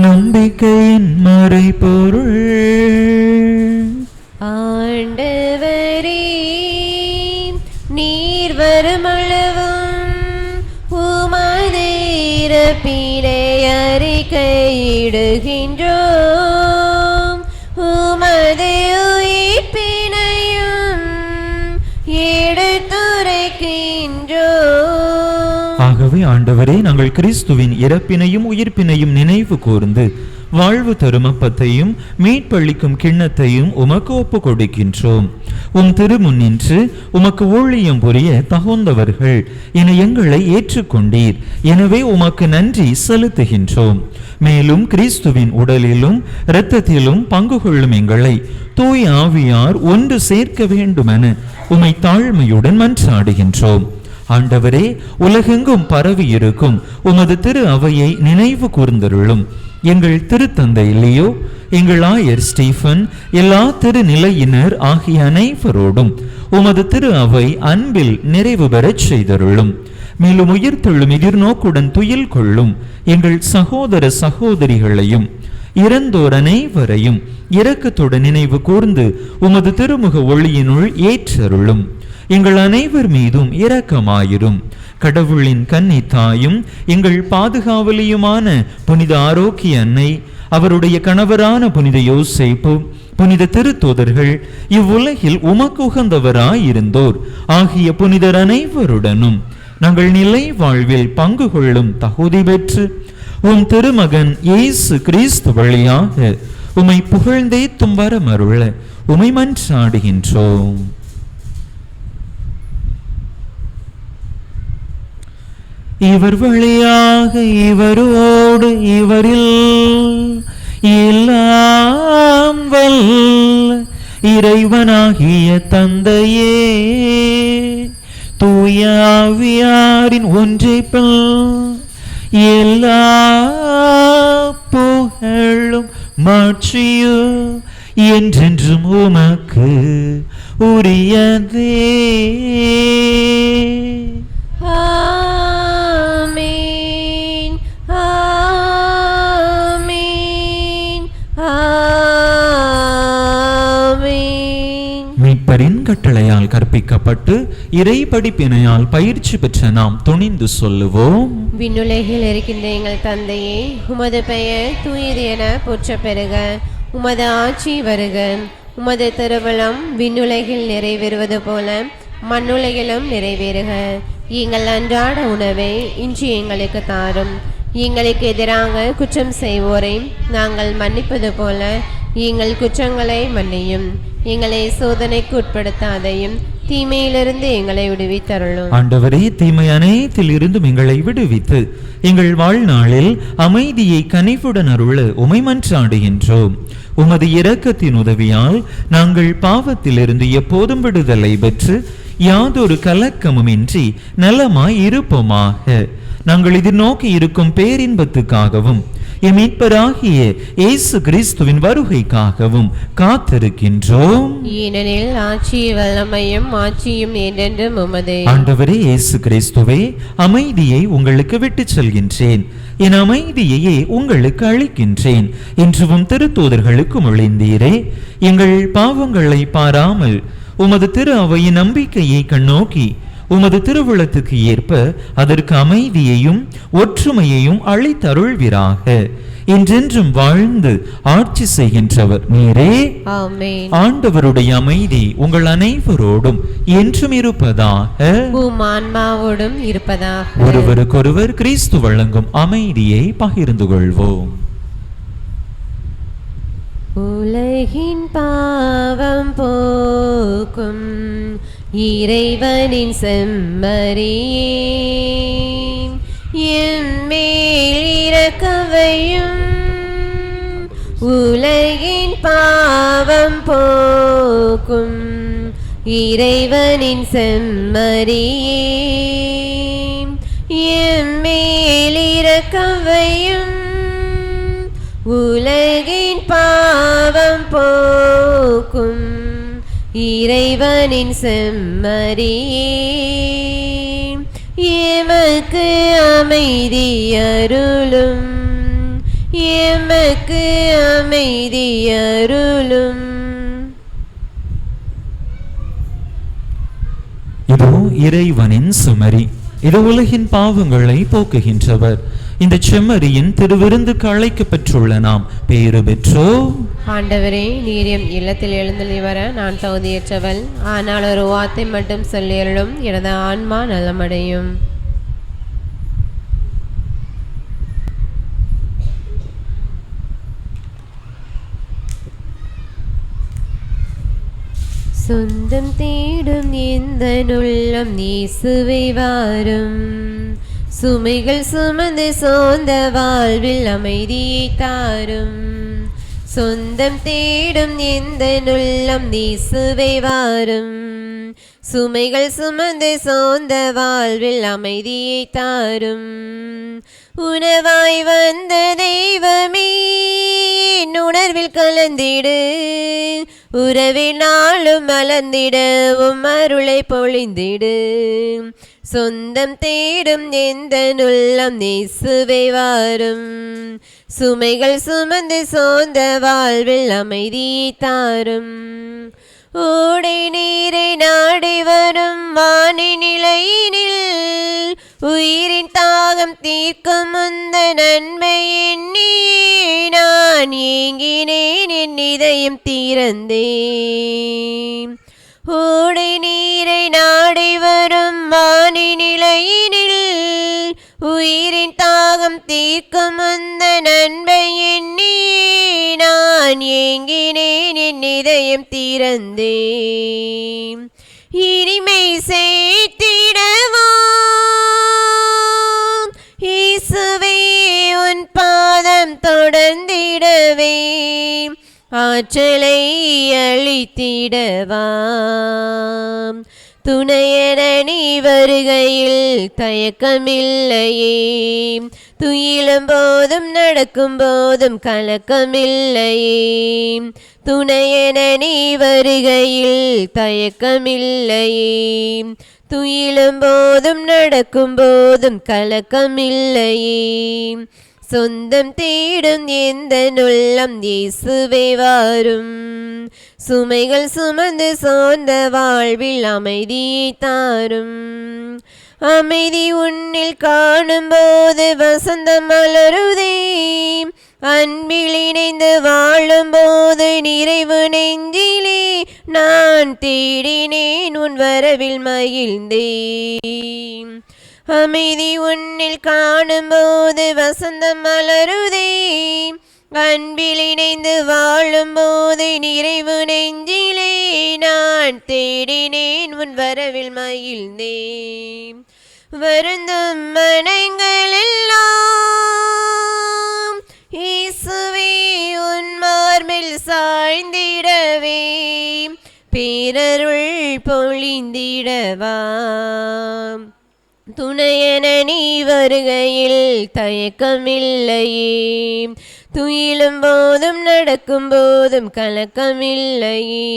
நம்பிக்கையின் மறைபொருள். ஆண்டவரே, நீர் வருமளவும் உமது இறப்பினை அறிக்கையிடுகின்றோம், உமது உயிர்ப்பினையும் எடுத்துரைக்கின்றோம். ஆகவே ஆண்டவரே, நாங்கள் கிறிஸ்துவின் இறப்பினையும் உயிர்ப்பினையும் நினைவு கூர்ந்து வாழ்வு தரும் அப்பத்தையும் மீட்பளிக்கும் கிண்ணத்தையும் உமக்கு ஒப்பு கொடுக்கின்றோம். உம் திருமுன்னின்று உமக்கு ஊழியம் புரிய தகுந்தவர்கள் என எங்களை ஏற்றுக்கொண்டீர். எனவே உமக்கு நன்றி செலுத்துகின்றோம். மேலும் கிறிஸ்துவின் உடலிலும் இரத்தத்திலும் பங்கு கொள்ளும் எங்களை தூய ஆவியார் ஒன்று சேர்க்க வேண்டுமென உமை தாழ்மையுடன் மன்றாடுகின்றோம். ஆண்டவரே, உலகெங்கும் பரவி இருக்கும் உமது திரு அவையை நினைவு கூர்ந்தருளும். எங்கள் திருத்தந்தை லியோ, எங்கள் ஆயர் ஸ்டீஃபன், எல்லா திருநிலையினர் ஆகிய அனைவரோடும் உமது திரு அவை அன்பில் நிறைவு பெறச் செய்தருளும். மேலும் உயிர்த்தெழும் எதிர்நோக்குடன் துயில் கொள்ளும் எங்கள் சகோதர சகோதரிகளையும் இறந்தோர் அனைவரையும் இரக்கத்துடன் நினைவு கூர்ந்து உமது திருமுக ஒளியினுள் ஏற்றருளும். எங்கள் அனைவர் மீதும் இரக்கமாயிரும். கடவுளின் கன்னி தாயும் எங்கள் பாதுகாவலியுமான புனித ஆரோக்கிய அன்னை, அவருடைய கணவரான புனித யோசேப்பு, புனித திருத்தூதர்கள், இவ்வுலகில் உமக்கு உகந்தவராயிருந்தோர் ஆகிய புனிதர் அனைவருடனும் நாங்கள் நிலை வாழ்வில் பங்கு கொள்ளும் தகுதி பெற்று உம் திருமகன் இயேசு கிறிஸ்து வழியாக உம்மை புகழ்ந்தேத்தும் வரமருள உம்மை மன்றாடுகின்றோம். இவர் வழியாக இவரோடு இவரில் எல்லாம் வல்ல இறைவனாகிய தந்தையே, தூய ஆவியாரின் ஒன்றைப்பில் எல்லா புகழும் மாட்சியும் என்றென்றும் உமக்கு உரியதே. ஆமென், ஆமென், ஆமென். மீட்பரின் கட்டளையால் கற்பிக்கப்பட்டு இறை படிப்பினையால் பயிற்சி பெற்ற நாம் துணிந்து சொல்லுவோம். விண்ணுலகில் இருக்கின்ற எங்கள் தந்தையே, உமது பெயர் தூயது என போற்ற பெறுக. உமது ஆட்சி வருக. உமது திருவுளம் விண்ணுலகில் நிறைவேறுவது போல மண்ணுலகிலும் நிறைவேறுக. எங்கள் அன்றாட உணவை இன்று எங்களுக்கு தாரும். எங்களுக்கு எதிராக குற்றம் செய்வோரை நாங்கள் மன்னிப்பது போல எங்கள் குற்றங்களை மன்னியும். எங்களை சோதனைக்கு உட்படுத்தாதையும் தீமையிலிருந்து எங்களை விடுவித்தருளும். ஆண்டவரே, தீமை அனைத்தில் இருந்தும் எங்களை விடுவித்து எங்கள் வாழ்நாளில் அமைதியை கனிவுடன் அருள உமை மன்றாடுகின்றோம். உமது இரக்கத்தின் உதவியால் நாங்கள் பாவத்திலிருந்து எப்போதும் விடுதலை பெற்று யாதொரு கலக்கமுமின்றி நலமாய் இருப்போமாக. நாங்கள் எதிர்நோக்கி இருக்கும் பேரின்பத்துக்காகவும் மீட்பராகிய இயேசு கிறிஸ்துவின் வருகைக்காகவும் காத்திருக்கின்றோம். ஏனெனில் ஆட்சி வல்லமையும் ஆட்சியும் என்றென்றும் உமதே. ஆண்டவரே இயேசு கிறிஸ்துவே, அமைதியை உங்களுக்கு விட்டுச் செல்கின்றேன், என் அமைதியையே உங்களுக்கு அளிக்கின்றேன் என்றும் திருத்தூதர்களுக்கு மொழிந்தீரே. எங்கள் பாவங்களை பாராமல் உமது திரு அவையின் நம்பிக்கையை கண்ணோக்கி உமது திருவுளத்துக்கு ஏற்ப அதற்கு அமைதியையும் ஒற்றுமையையும் அளித்தருள்வீராக. என்றென்றும் வாழ்ந்து ஆட்சி செய்கின்றவர் நீரே. ஆமென். ஆண்டவருடைய அமைதி உங்கள் அனைவரோடும் என்றும் இருப்பதாக. உம் ஆன்மாவோடும் இருப்பதாக. ஒருவருக்கொருவர் கிறிஸ்து வழங்கும் அமைதியை பகிர்ந்து கொள்வோம். உலகின் பாவம் போக்கும் இறைவனின் செம்மறியே, எம்மேல் இரக்கவையும். உலகின் பாவம் போக்கும் இறைவனின் செம்மறியே, எம்மேல் இரக்கவையும். உலகின் பாவம் போக்கும் இறைவனின் செம்மறியே, எமக்கு அமைதி அருளும், எமக்கு அமைதி அருளும். இதோ இறைவனின் சுமரி, இது உலகின் பாவங்களை போக்குகின்றவர். இந்த செம்மறியின் திருவிருந்துக்கு அழைக்கப்பெற்றுள்ள நாம் பேறு பெற்றோ. ஆண்டவரே, நீர் எம் இல்லத்தில் எழுந்தள்ளி வர நான் தகுதியற்றவள். ஆனால் ஒரு வார்த்தை மட்டும் சொல்லியருளும், எனது ஆன்மா நலமடையும். சொந்தம் தேடும் இந்த நுள்ளம் இயேசுவை வாரும். சுமைகள் சுமந்து சொந்த வாழ்வில் அமைதியை தாரும். சொந்தம் தேடும் இந்த நுள்ளம் இயேசுவை வாரும். சுமைகள் சுமந்து சொந்த வாழ்வில் அமைதியை தாரும். உணவாய் வந்த தெய்வமே, உணர்வில் கலந்திடு. உறவில் நாளும் மலர்ந்திட உம் அருளை பொழிந்திடு. சொந்தம் தேடும் எந்த நுள்ளம் இயேசுவை வாரும். சுமைகள் சுமந்து சொந்த வாழ்வில் அமைதியை தாரும். ஓடை நீரை நாடி வரும் வானி நிலையினில் உயிரின் தாகம் தீர்க்கும் முந்த நன்மை எண்ணி நான் ஏங்கினேன், என் இதயம் திறந்தேன். ஓடை நீரை நாடி வரும் வானி நிலையினில் உயிரின் தாகம் தீர்க்கும் முந்த நன்மை எண்ணி நான் ஏங்கினேன், என் இதயம் திறந்தேன். இனிமை சேர்த்திடவாம் இயேசுவே, உன் பாதம் தொடர்ந்திடவே ஆற்றலை அளித்திடவாம். துணையென நீ வருகையில் தயக்கமில்லையே, துயிலும் போதும் நடக்கும் போதும் கலக்கமில்லையே. துணையென நீ வருகையில் தயக்கமில்லையே, துயிலும் போதும் நடக்கும் போதும் கலக்கமில்லையே. சொந்தம் தேடும் எந்த உள்ளம் இயேசுவே வாரும், சுமைகள் சுமந்து சோர்ந்த வாழ்வில் அமைதியை தாரும். அமைதி உன்னில் காணும் போது வசந்தம் மலருதே, அன்பில் இணைந்து வாழும் போது நிறைவு நெஞ்சிலே நான் தேடினேன், உன் வரவில் மகிழ்ந்தேன். அமைதி உன்னில் காணும் போது வசந்தம் மலருதே, அன்பில் இணைந்து வாழும் போது நிறைவு நெஞ்சிலே நான் தேடினேன், உன் வரவில் மகிழ்ந்தேன். வருந்தும் மனங்கள் எல்லாம் இயேசுவே உன் மார்பில் சாய்ந்திடவே பேரருள் பொழிந்திடவாம். துணையென நீ வருகையில் தயக்கமில்லையே, துயிலும் போதும் நடக்கும் போதும் கலக்கமில்லையே.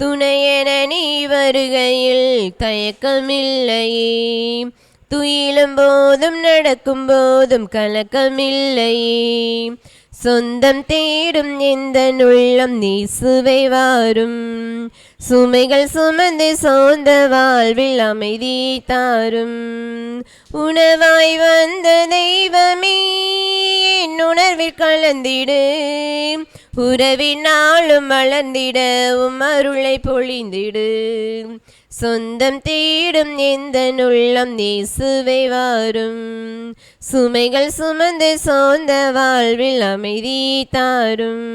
துணையென நீ வருகையில் தயக்கமில்லையே, துயிலும் போதும் நடக்கும் போதும் கலக்கமில்லையே. சொந்தம் தேடும் எந்த உள்ளம் இயேசுவே வாரும், சுமைகள் சுமந்து சோர்ந்த வாழ்வில் அமைதி தாரும். உணவாய் வந்த தெய்வமே என் உணர்வில் கலந்திடு, உறவின் நாளும் வளர்ந்திட உம் அருளை பொழிந்திடு. சொந்தம் தேடும் எந்த உள்ளம் இயேசுவே வாரும், சுமைகள் சுமந்து சோர்ந்த வாழ்வில் அமைதி தாரும்.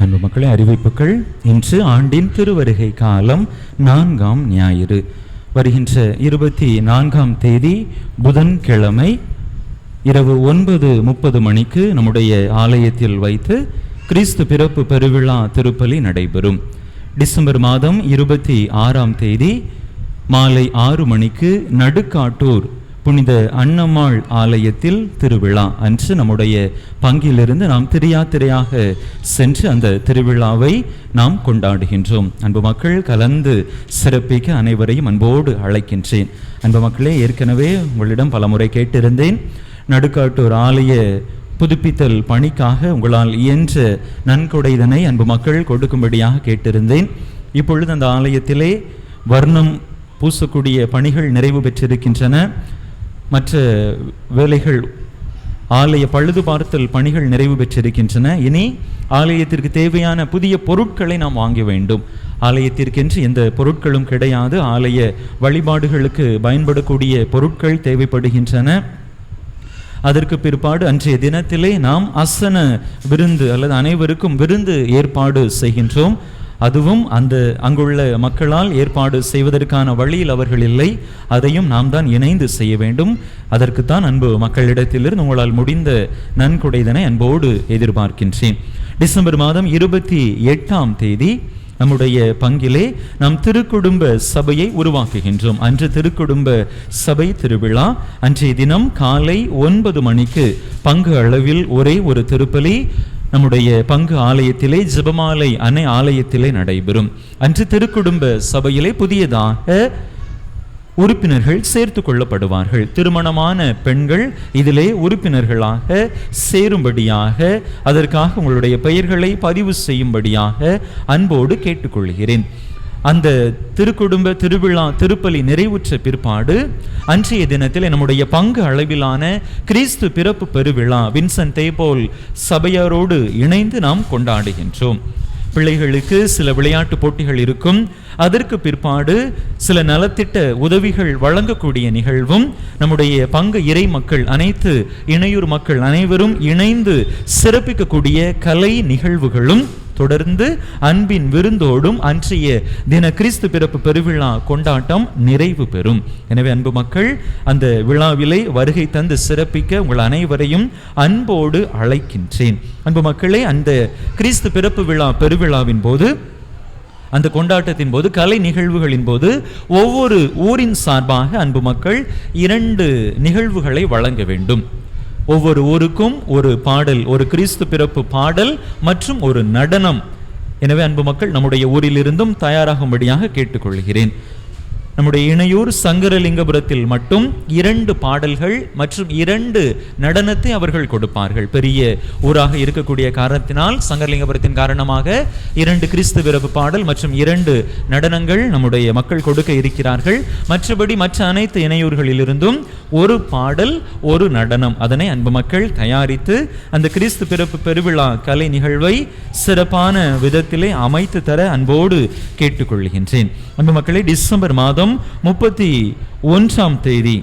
அன்பு மக்களே, அறிவிப்புகள். இன்று ஆண்டின் திருவருகை காலம் 4ஆம் ஞாயிறு. வருகின்ற 24ஆம் தேதி புதன்கிழமை இரவு 9:30 மணிக்கு நம்முடைய ஆலயத்தில் வைத்து கிறிஸ்து பிறப்பு பெருவிழா திருப்பலி நடைபெறும். டிசம்பர் மாதம் 26ஆம் தேதி மாலை 6 மணிக்கு நடுக்காட்டூர் புனித அன்னம்மாள் ஆலயத்தில் திருவிழா அன்று நம்முடைய பங்கிலிருந்து நாம் திரையாக சென்று அந்த திருவிழாவை நாம் கொண்டாடுகின்றோம். அன்பு மக்கள், கலந்து சிறப்பிக்க அனைவரையும் அன்போடு அழைக்கின்றேன். அன்பு மக்களே, ஏற்கனவே உங்களிடம் பலமுறை கேட்டிருந்தேன், நடுக்காட்டூர் ஆலய புதுப்பித்தல் பணிக்காக உங்களால் இயன்ற நன்கொடைதனை அன்பு மக்கள் கொடுக்கும்படியாக கேட்டிருந்தேன். இப்பொழுது அந்த ஆலயத்திலே வர்ணம் பூசக்கூடிய பணிகள் நிறைவு பெற்றிருக்கின்றன. மற்ற வேலைகள், ஆலய பழுது பார்த்தல் பணிகள் நிறைவு பெற்றிருக்கின்றன. இனி ஆலயத்திற்கு தேவையான புதிய பொருட்களை நாம் வாங்க வேண்டும். ஆலயத்திற்கென்று எந்த பொருட்களும் கிடையாது. ஆலய வழிபாடுகளுக்கு பயன்படக்கூடிய பொருட்கள் தேவைப்படுகின்றன. அதற்கு பிற்பாடு அன்றைய தினத்திலே நாம் அசன விருந்து அல்லது அனைவருக்கும் விருந்து ஏற்பாடு செய்கின்றோம். அதுவும் அங்குள்ள மக்களால் ஏற்பாடு செய்வதற்கான வழியில் அவர்கள் இல்லை. அதையும் நாம் தான் இணைந்து செய்ய வேண்டும். அதற்குத்தான் அன்பு மக்களிடத்திலிருந்து உங்களால் முடிந்த நன்கொடைதனை அன்போடு எதிர்பார்க்கின்றேன். டிசம்பர் மாதம் 28ஆம் தேதி நம்முடைய பங்கிலே நாம் திருக்குடும்ப சபையை உருவாக்குகின்றோம். அன்று திருக்குடும்ப சபை திருவிழா. அன்றைய தினம் காலை 9 மணிக்கு பங்கு அளவில் ஒரே ஒரு திருப்பலி நம்முடைய பங்கு ஆலயத்திலே, ஜெபமாலை அன்னை ஆலயத்திலே நடைபெறும். அன்று திருக்குடும்ப சபையிலே புதியதாக உறுப்பினர்கள் சேர்த்து கொள்ளப்படுவார்கள். திருமணமான பெண்கள் இதிலே உறுப்பினர்களாக சேரும்படியாக, அதற்காக உங்களுடைய பெயர்களை பதிவு செய்யும்படியாக அன்போடு கேட்டுக்கொள்கிறேன். அந்த திருக்குடும்ப திருவிழா திருப்பலி நிறைவுற்ற பிற்பாடு அன்றைய தினத்தில் நம்முடைய பங்கு அளவிலான கிறிஸ்து பிறப்பு பெருவிழா வின்சென்ட் போல் சபையாரோடு இணைந்து நாம் கொண்டாடுகின்றோம். பிள்ளைகளுக்கு சில விளையாட்டு போட்டிகள் இருக்கும். அதற்கு பிற்பாடு சில நலத்திட்ட உதவிகள் வழங்கக்கூடிய நிகழ்வும் நம்முடைய பங்கு இறை மக்கள் அனைத்து இணையூர் மக்கள் அனைவரும் இணைந்து சிறப்பிக்கக்கூடிய கலை நிகழ்வுகளும் தொடர்ந்து அன்பின் விருந்தோடும் அன்றைய தின கிறிஸ்து பிறப்பு பெருவிழா கொண்டாட்டம் நிறைவு பெறும். எனவே அன்பு மக்கள், அந்த விழாவிலே வருகை தந்து சிறப்பிக்க உங்கள் அனைவரையும் அன்போடு அழைக்கின்றேன். அன்பு மக்களே, அந்த கிறிஸ்து பிறப்பு விழா பெருவிழாவின் போது, அந்த கொண்டாட்டத்தின் போது, கலை நிகழ்வுகளின் போது ஒவ்வொரு ஊரின் சார்பாக அன்பு மக்கள் 2 நிகழ்வுகளை வழங்க வேண்டும். ஒவ்வொரு ஊருக்கும் ஒரு பாடல், ஒரு கிறிஸ்து பிறப்பு பாடல் மற்றும் ஒரு நடனம். எனவே அன்பு மக்கள், நம்முடைய ஊரிலிருந்தும் தயாராகும்படியாக கேட்டுக்கொள்கிறேன். நம்முடைய இணையூர் சங்கரலிங்கபுரத்தில் மட்டும் 2 பாடல்கள் மற்றும் 2 நடனத்தை அவர்கள் கொடுப்பார்கள். பெரிய ஊராக இருக்கக்கூடிய காரணத்தினால், சங்கரலிங்கபுரத்தின் காரணமாக 2 கிறிஸ்து பிறப்பு பாடல் மற்றும் 2 நடனங்கள் நம்முடைய மக்கள் கொடுக்க இருக்கிறார்கள். மற்றபடி மற்ற அனைத்து இணையூர்களிலிருந்தும் ஒரு பாடல், ஒரு நடனம், அதனை அன்பு மக்கள் தயாரித்து அந்த கிறிஸ்து பிறப்பு பெருவிழா கலை நிகழ்வை சிறப்பான விதத்திலே அமைத்து தர அன்போடு கேட்டுக்கொள்கின்றேன். அன்பு மக்களை, டிசம்பர் மாதம் 31ஆம் தேதி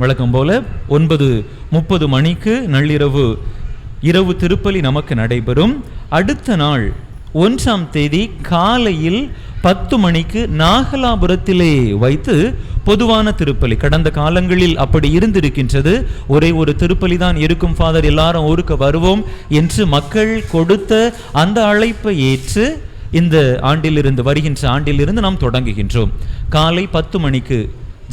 வழக்கம் போல 9:30 மணிக்கு நள்ளிரவு இரவு திருப்பலி நமக்கு நடைபெறும். அடுத்த நாள் 1ஆம் தேதி காலையில் 10 மணிக்கு நாகலாபுரத்திலே வைத்து பொதுவான திருப்பலி. கடந்த காலங்களில் அப்படி இருந்திருக்கின்றது. ஒரே ஒரு திருப்பலி தான் இருக்கும் ஃபாதர், எல்லாரும் ஊருக்கு வருவோம் என்று மக்கள் கொடுத்த அந்த அழைப்பை ஏற்று இந்த ஆண்டிலிருந்து, வருகின்ற ஆண்டிலிருந்து நாம் தொடங்குகின்றோம். காலை 10 மணிக்கு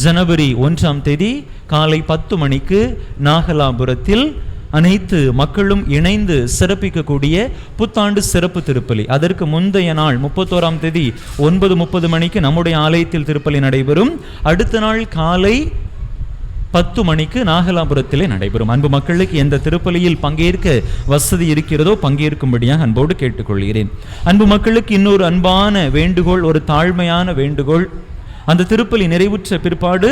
ஜனவரி 1ஆம் தேதி காலை 10 மணிக்கு நாகலாபுரத்தில் அனைத்து மக்களும் இணைந்து சிறப்பிக்கக்கூடிய புத்தாண்டு சிறப்பு திருப்பலி. அதற்கு முந்தைய நாள் 31ஆம் தேதி 9:30 மணிக்கு நம்முடைய ஆலயத்தில் திருப்பலி நடைபெறும். அடுத்த நாள் காலை 10 மணிக்கு நாகலாபுரத்திலே நடைபெறும். அன்பு மக்களுக்கு எந்த திருப்பலியில் பங்கேற்க வசதி இருக்கிறதோ பங்கேற்கும்படியாக அன்போடு கேட்டுக்கொள்கிறேன். அன்பு மக்களுக்கு இன்னொரு அன்பான வேண்டுகோள், ஒரு தாழ்மையான வேண்டுகோள். அந்த திருப்பலி நிறைவுற்ற பிற்பாடு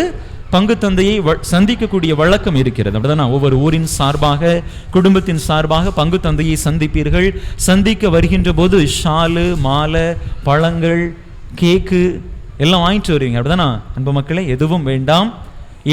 பங்கு தந்தையை சந்திக்கக்கூடிய வழக்கம் இருக்கிறது. அப்படிதான் ஒவ்வொரு ஊரின் சார்பாக, குடும்பத்தின் சார்பாக பங்கு தந்தையை சந்திப்பீர்கள். சந்திக்க வருகின்ற போது ஷாலு, மாலை, பழங்கள், கேக்கு எல்லாம் வாங்கிட்டு வருவீங்க. அப்படிதானா அன்பு மக்களே? எதுவும் வேண்டாம்.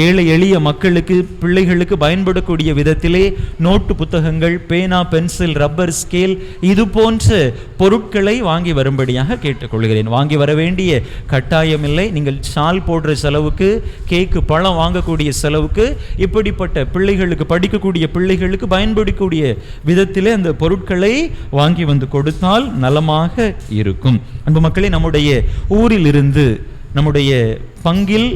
ஏழை எளிய மக்களுக்கு, பிள்ளைகளுக்கு பயன்படக்கூடிய விதத்திலே நோட்டு புத்தகங்கள், பேனா, பென்சில், ரப்பர், ஸ்கேல் இது போன்ற பொருட்களை வாங்கி வரும்படியாக கேட்டுக்கொள்கிறேன். வாங்கி வர வேண்டிய கட்டாயமில்லை. நீங்கள் ஷால் போடுற செலவுக்கு, கேக்கு, பழம் வாங்கக்கூடிய செலவுக்கு, இப்படிப்பட்ட பிள்ளைகளுக்கு, படிக்கக்கூடிய பிள்ளைகளுக்கு பயன்படக்கூடிய விதத்திலே அந்த பொருட்களை வாங்கி வந்து கொடுத்தால் நலமாக இருக்கும். அன்பு மக்களே, நம்முடைய ஊரிலிருந்து நம்முடைய பங்கில்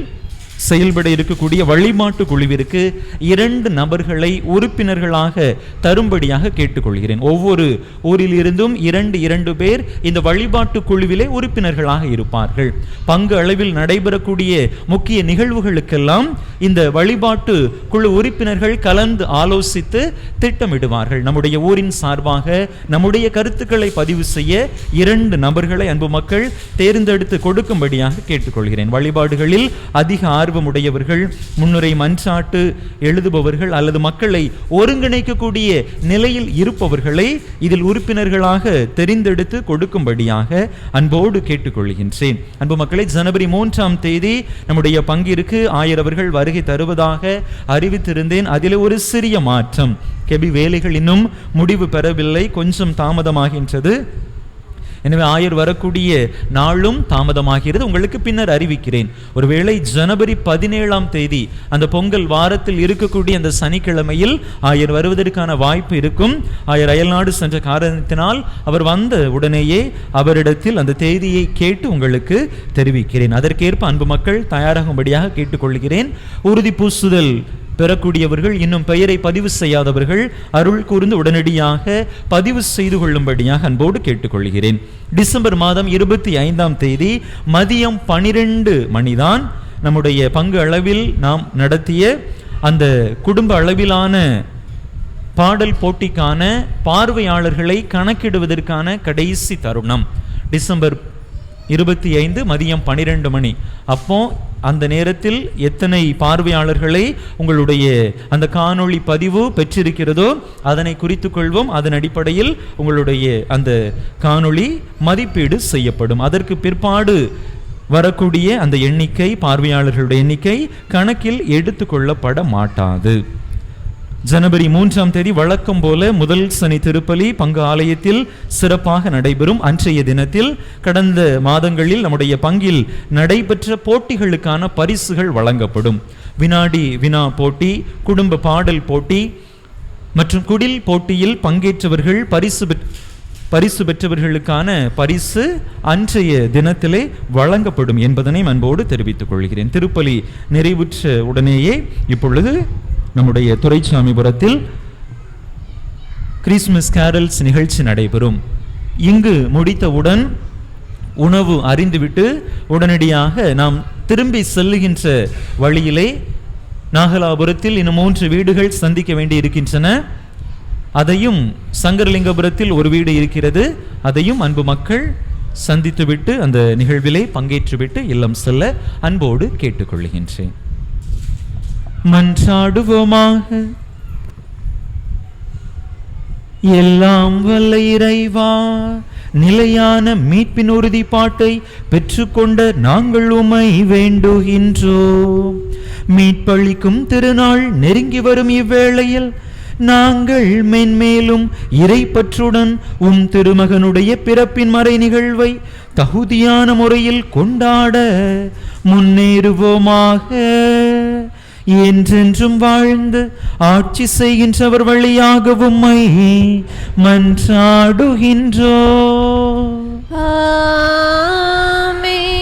செயல்பட இருக்கக்கூடிய வழிபாட்டு குழுவிற்கு 2 நபர்களை உறுப்பினர்களாக தரும்படியாக கேட்டுக்கொள்கிறேன். ஒவ்வொரு ஊரிலிருந்தும் 2 பேர் இந்த வழிபாட்டு குழுவிலே உறுப்பினர்களாக இருப்பார்கள். பங்கு அளவில் நடைபெறக்கூடிய முக்கிய நிகழ்வுகளுக்கெல்லாம் இந்த வழிபாட்டு குழு உறுப்பினர்கள் கலந்து ஆலோசித்து திட்டமிடுவார்கள். நம்முடைய ஊரின் சார்பாக நம்முடைய கருத்துக்களை பதிவு செய்ய 2 நபர்களை அன்பு மக்கள் தேர்ந்தெடுத்து கொடுக்கும்படியாக கேட்டுக்கொள்கிறேன். வழிபாடுகளில் அதிக உடையவர்கள், முன்னுரை மன்றாட்டு எழுதுபவர்கள் அல்லது மக்களை ஒருங்கிணைக்கக்கூடிய நிலையில் இருப்பவர்களை இதில் உறுப்பினர்களாக தெரிந்தெடுத்து கொடுக்கும்படியாக அன்போடு கேட்டுக்கொள்கின்றேன். அன்பு மக்களை, ஜனவரி 3ஆம் தேதி நம்முடைய பங்கிற்கு ஆயரவர்கள் வருகை தருவதாக அறிவித்திருந்தேன். அதில் ஒரு சிறிய மாற்றம். கெபி வேலைகள் இன்னும் முடிவு பெறவில்லை, கொஞ்சம் தாமதமாகின்றது. எனவே ஆயர் வரக்கூடிய நாளும் தாமதமாகிறது, உங்களுக்கு பின்னர் அறிவிக்கிறேன். ஒருவேளை ஜனவரி 17ஆம் தேதி அந்த பொங்கல் வாரத்தில் இருக்கக்கூடிய அந்த சனிக்கிழமையில் ஆயர் வருவதற்கான வாய்ப்பு இருக்கும். ஆயர் அயல்நாடு சென்ற காரணத்தினால் அவர் வந்த உடனேயே அவரிடத்தில் அந்த தேதியை கேட்டு உங்களுக்கு தெரிவிக்கிறேன். அதற்கேற்ப அன்பு மக்கள் தயாராகும்படியாக கேட்டுக்கொள்கிறேன். உறுதி பூசுதல் பெறக்கூடியவர்கள், இன்னும் பெயரை பதிவு செய்யாதவர்கள் அருள் கூர்ந்து உடனடியாக பதிவு செய்து கொள்ளும்படியாக அன்போடு கேட்டுக்கொள்கிறேன். டிசம்பர் மாதம் 25ஆம் தேதி மதியம் 12 மணிதான் நம்முடைய பங்கு அளவில் நாம் நடத்திய அந்த குடும்ப அளவிலான பாடல் போட்டிக்கான பார்வையாளர்களை கணக்கிடுவதற்கான கடைசி தருணம். டிசம்பர் 25 மதியம் 12 மணி. அப்போ அந்த நேரத்தில் எத்தனை பார்வையாளர்களை உங்களுடைய அந்த காணொளி பதிவு பெற்றிருக்கிறதோ அதனை குறித்து கொள்வோம். அதன் அடிப்படையில் உங்களுடைய அந்த காணொளி மதிப்பீடு செய்யப்படும். அதற்கு பிற்பாடு வரக்கூடிய அந்த எண்ணிக்கை, பார்வையாளர்களுடைய எண்ணிக்கை கணக்கில் எடுத்துக்கொள்ளப்பட மாட்டாது. ஜனவரி 3ஆம் தேதி வழக்கம் போல முதல் சனி திருப்பலி பங்கு ஆலயத்தில் சிறப்பாக நடைபெறும். அன்றைய தினத்தில் கடந்த மாதங்களில் நம்முடைய பங்கில் நடைபெற்ற போட்டிகளுக்கான பரிசுகள் வழங்கப்படும். வினாடி வினா போட்டி, குடும்ப பாடல் போட்டி மற்றும் குடில் போட்டியில் பங்கேற்றவர்கள் பரிசு பெற்றவர்களுக்கான பரிசு அன்றைய தினத்திலே வழங்கப்படும் என்பதனை அன்போடு தெரிவித்துக் கொள்கிறேன். திருப்பலி நிறைவுற்ற உடனேயே இப்பொழுது நம்முடைய துரைசாமிபுரத்தில் கிறிஸ்துமஸ் கேரல்ஸ் நிகழ்ச்சி நடைபெறும். இங்கு முடித்தவுடன் உணவு அறிந்துவிட்டு உடனடியாக நாம் திரும்பி செல்லுகின்ற வழியிலே நாகலாபுரத்தில் இன்னும் 3 வீடுகள் சந்திக்க வேண்டி இருக்கின்றன. அதையும் சங்கரலிங்கபுரத்தில் ஒரு வீடு இருக்கிறது, அதையும் அன்பு மக்கள் சந்தித்துவிட்டு அந்த நிகழ்விலே பங்கேற்றுவிட்டு இல்லம் செல்ல அன்போடு கேட்டுக்கொள்கின்றேன். மன்றாடுவோமாக. எல்லாம் வல்ல இறைவா, நிலையான மீட்பின் உறுதிப்பாட்டை பெற்றுக்கொண்ட நாங்கள் உம்மை வேண்டுகின்றோம். மீட்பளிக்கும் திருநாள் நெருங்கி வரும் இவ்வேளையில் நாங்கள் மென்மேலும் இறைப்பற்றுடன் உம் திருமகனுடைய பிறப்பின் மறை நிகழ்வை தகுதியான முறையில் கொண்டாட முன்னேறுவோமாக. என்றென்றும் வாழ்ந்து ஆட்சி செய்கின்றவர் வழியாக உம்மை மன்றாடுகின்றோம். ஆமென்.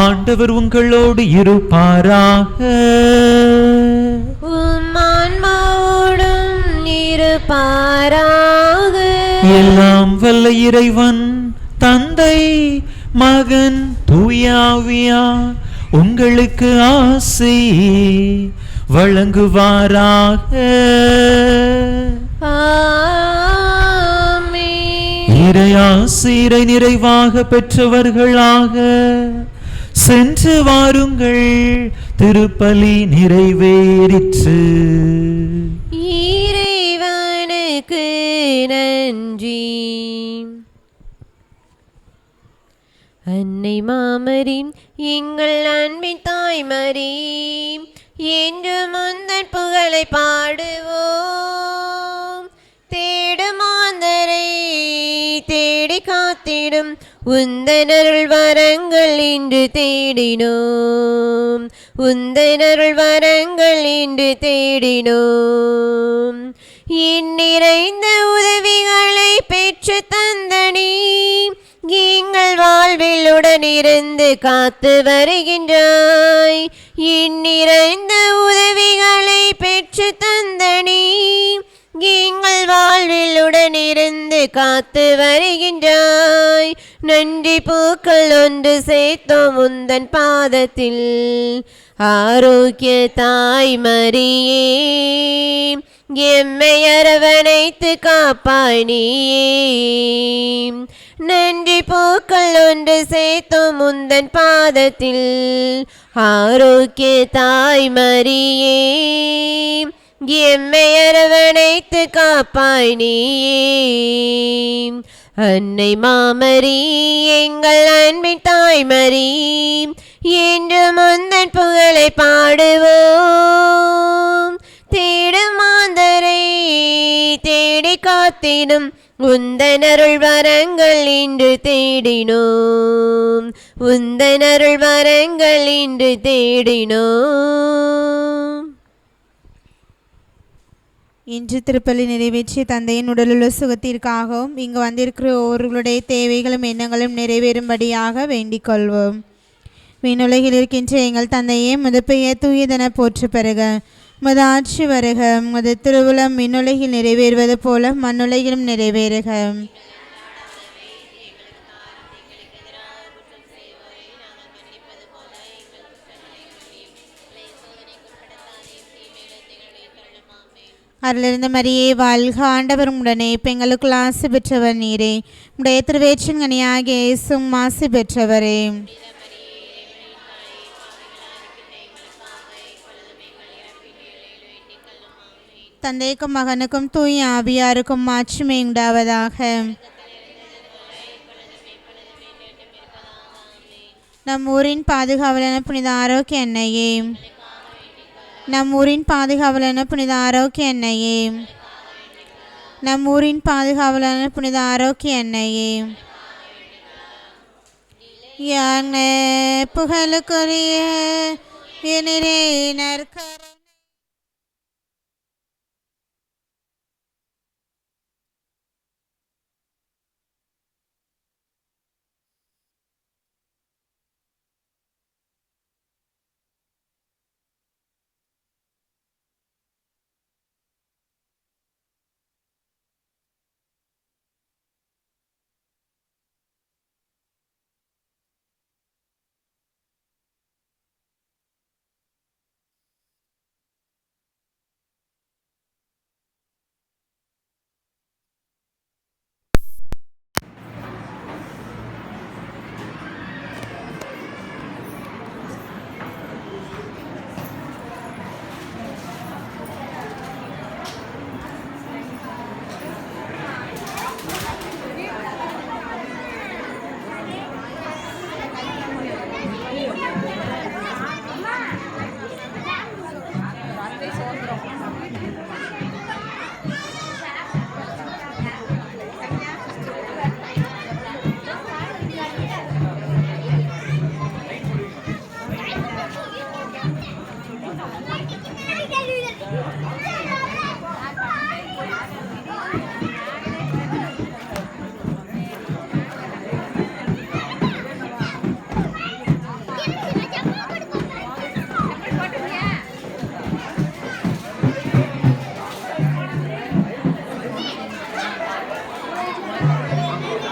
ஆண்டவர் உங்களோடு இருப்பாராக. உம் ஆன்மாவோடும் இருப்பாராக. எல்லாம் வல்ல இறைவன் தந்தை, மகன், தூய ஆவியார் உங்களுக்கு ஆசி வழங்குவாராக. ஆமென். இறையாசிரை நிறைவாக பெற்றவர்களாக சென்று வாருங்கள். திருப்பலி நிறைவேறிற்று. இறைவனுக்கு நன்றி. அன்னை மாமரின் எங்கள் அன்பின் தாய்மரி, என்று முந்தன் புகழை பாடுவோம். தேடுமாந்தரை தேடி காத்திடும் உந்தனருள் வரங்கள் இன்று தேடினோம். உந்தனருள் வரங்கள் இன்று தேடினோம். நிறைந்த உதவிகளை பெற்று தந்தனி எங்கள் வாழ்வில் உடனிருந்து காத்து வருகின்றாய். நிறைந்த உதவிகளை பெற்று தந்தனி எங்கள் வாழ்வில் உடனிருந்து காத்து வருகின்றாய். நன்றி பூக்கள் ஒன்று சேர்த்தோம் உந்தன் பாதத்தில். ஆரோக்கிய தாய் மரியே, எம்மை அரவணைத்து காப்பாய் நீயே. நன்றி பூக்கள் ஒன்று சேர்த்தோம் உந்தன் பாதத்தில். ஆரோக்கிய தாய் மரியே, எம்மை அரவணைத்து காப்பாய் நீயே. அன்னை மாமரி எங்கள் அன்பின் தாய்மரி, என்று முந்தன் புகழை பாடுவோம். தேடும் மாந்தரை தேடி காத்திடும் உந்தனருள் வரங்கள் இன்று தேடினோம், உந்தனருள் வரங்கள் இன்று தேடினோம். இன்று திருப்பலி நிறைவேற்றிய தந்தையின் உடலுள்ள சுகத்திற்காகவும் இங்கு வந்திருக்கிற ஒவ்வொருவருடைய தேவைகளும் எண்ணங்களும் நிறைவேறும்படியாக வேண்டிக் கொள்வோம். விண்ணுலகில் இருக்கின்ற எங்கள் தந்தையே, முது பெயர் தூயதென போற்று பெறுக. முது ஆட்சி வருக. முது திருவுளம் விண்ணுலகில் நிறைவேறுவது போல மண்ணுலகிலும் நிறைவேறுக. அருளிருந்த மரியே வாழ்க, ஆண்டவர் உடனே பெண்களுக்குள் ஆசி பெற்றவர் நீரே. உடைய திருவேற்றின் கனியாகிய இயேசுவும் ஆசி பெற்றவரே. தந்தைக்கும் மகனுக்கும் தூய ஆவியாருக்கும் மாட்சிமை உண்டாவதாக. நம் ஊரின் பாதுகாவலன புனித ஆரோக்கிய அன்னையே, நம் ஊரின் பாதுகாவலன புனித ஆரோக்கிய அன்னையே, நம் ஊரின் பாதுகாவலன புனித ஆரோக்கிய அன்னையே, யானை புகழுக்குரிய நற்கர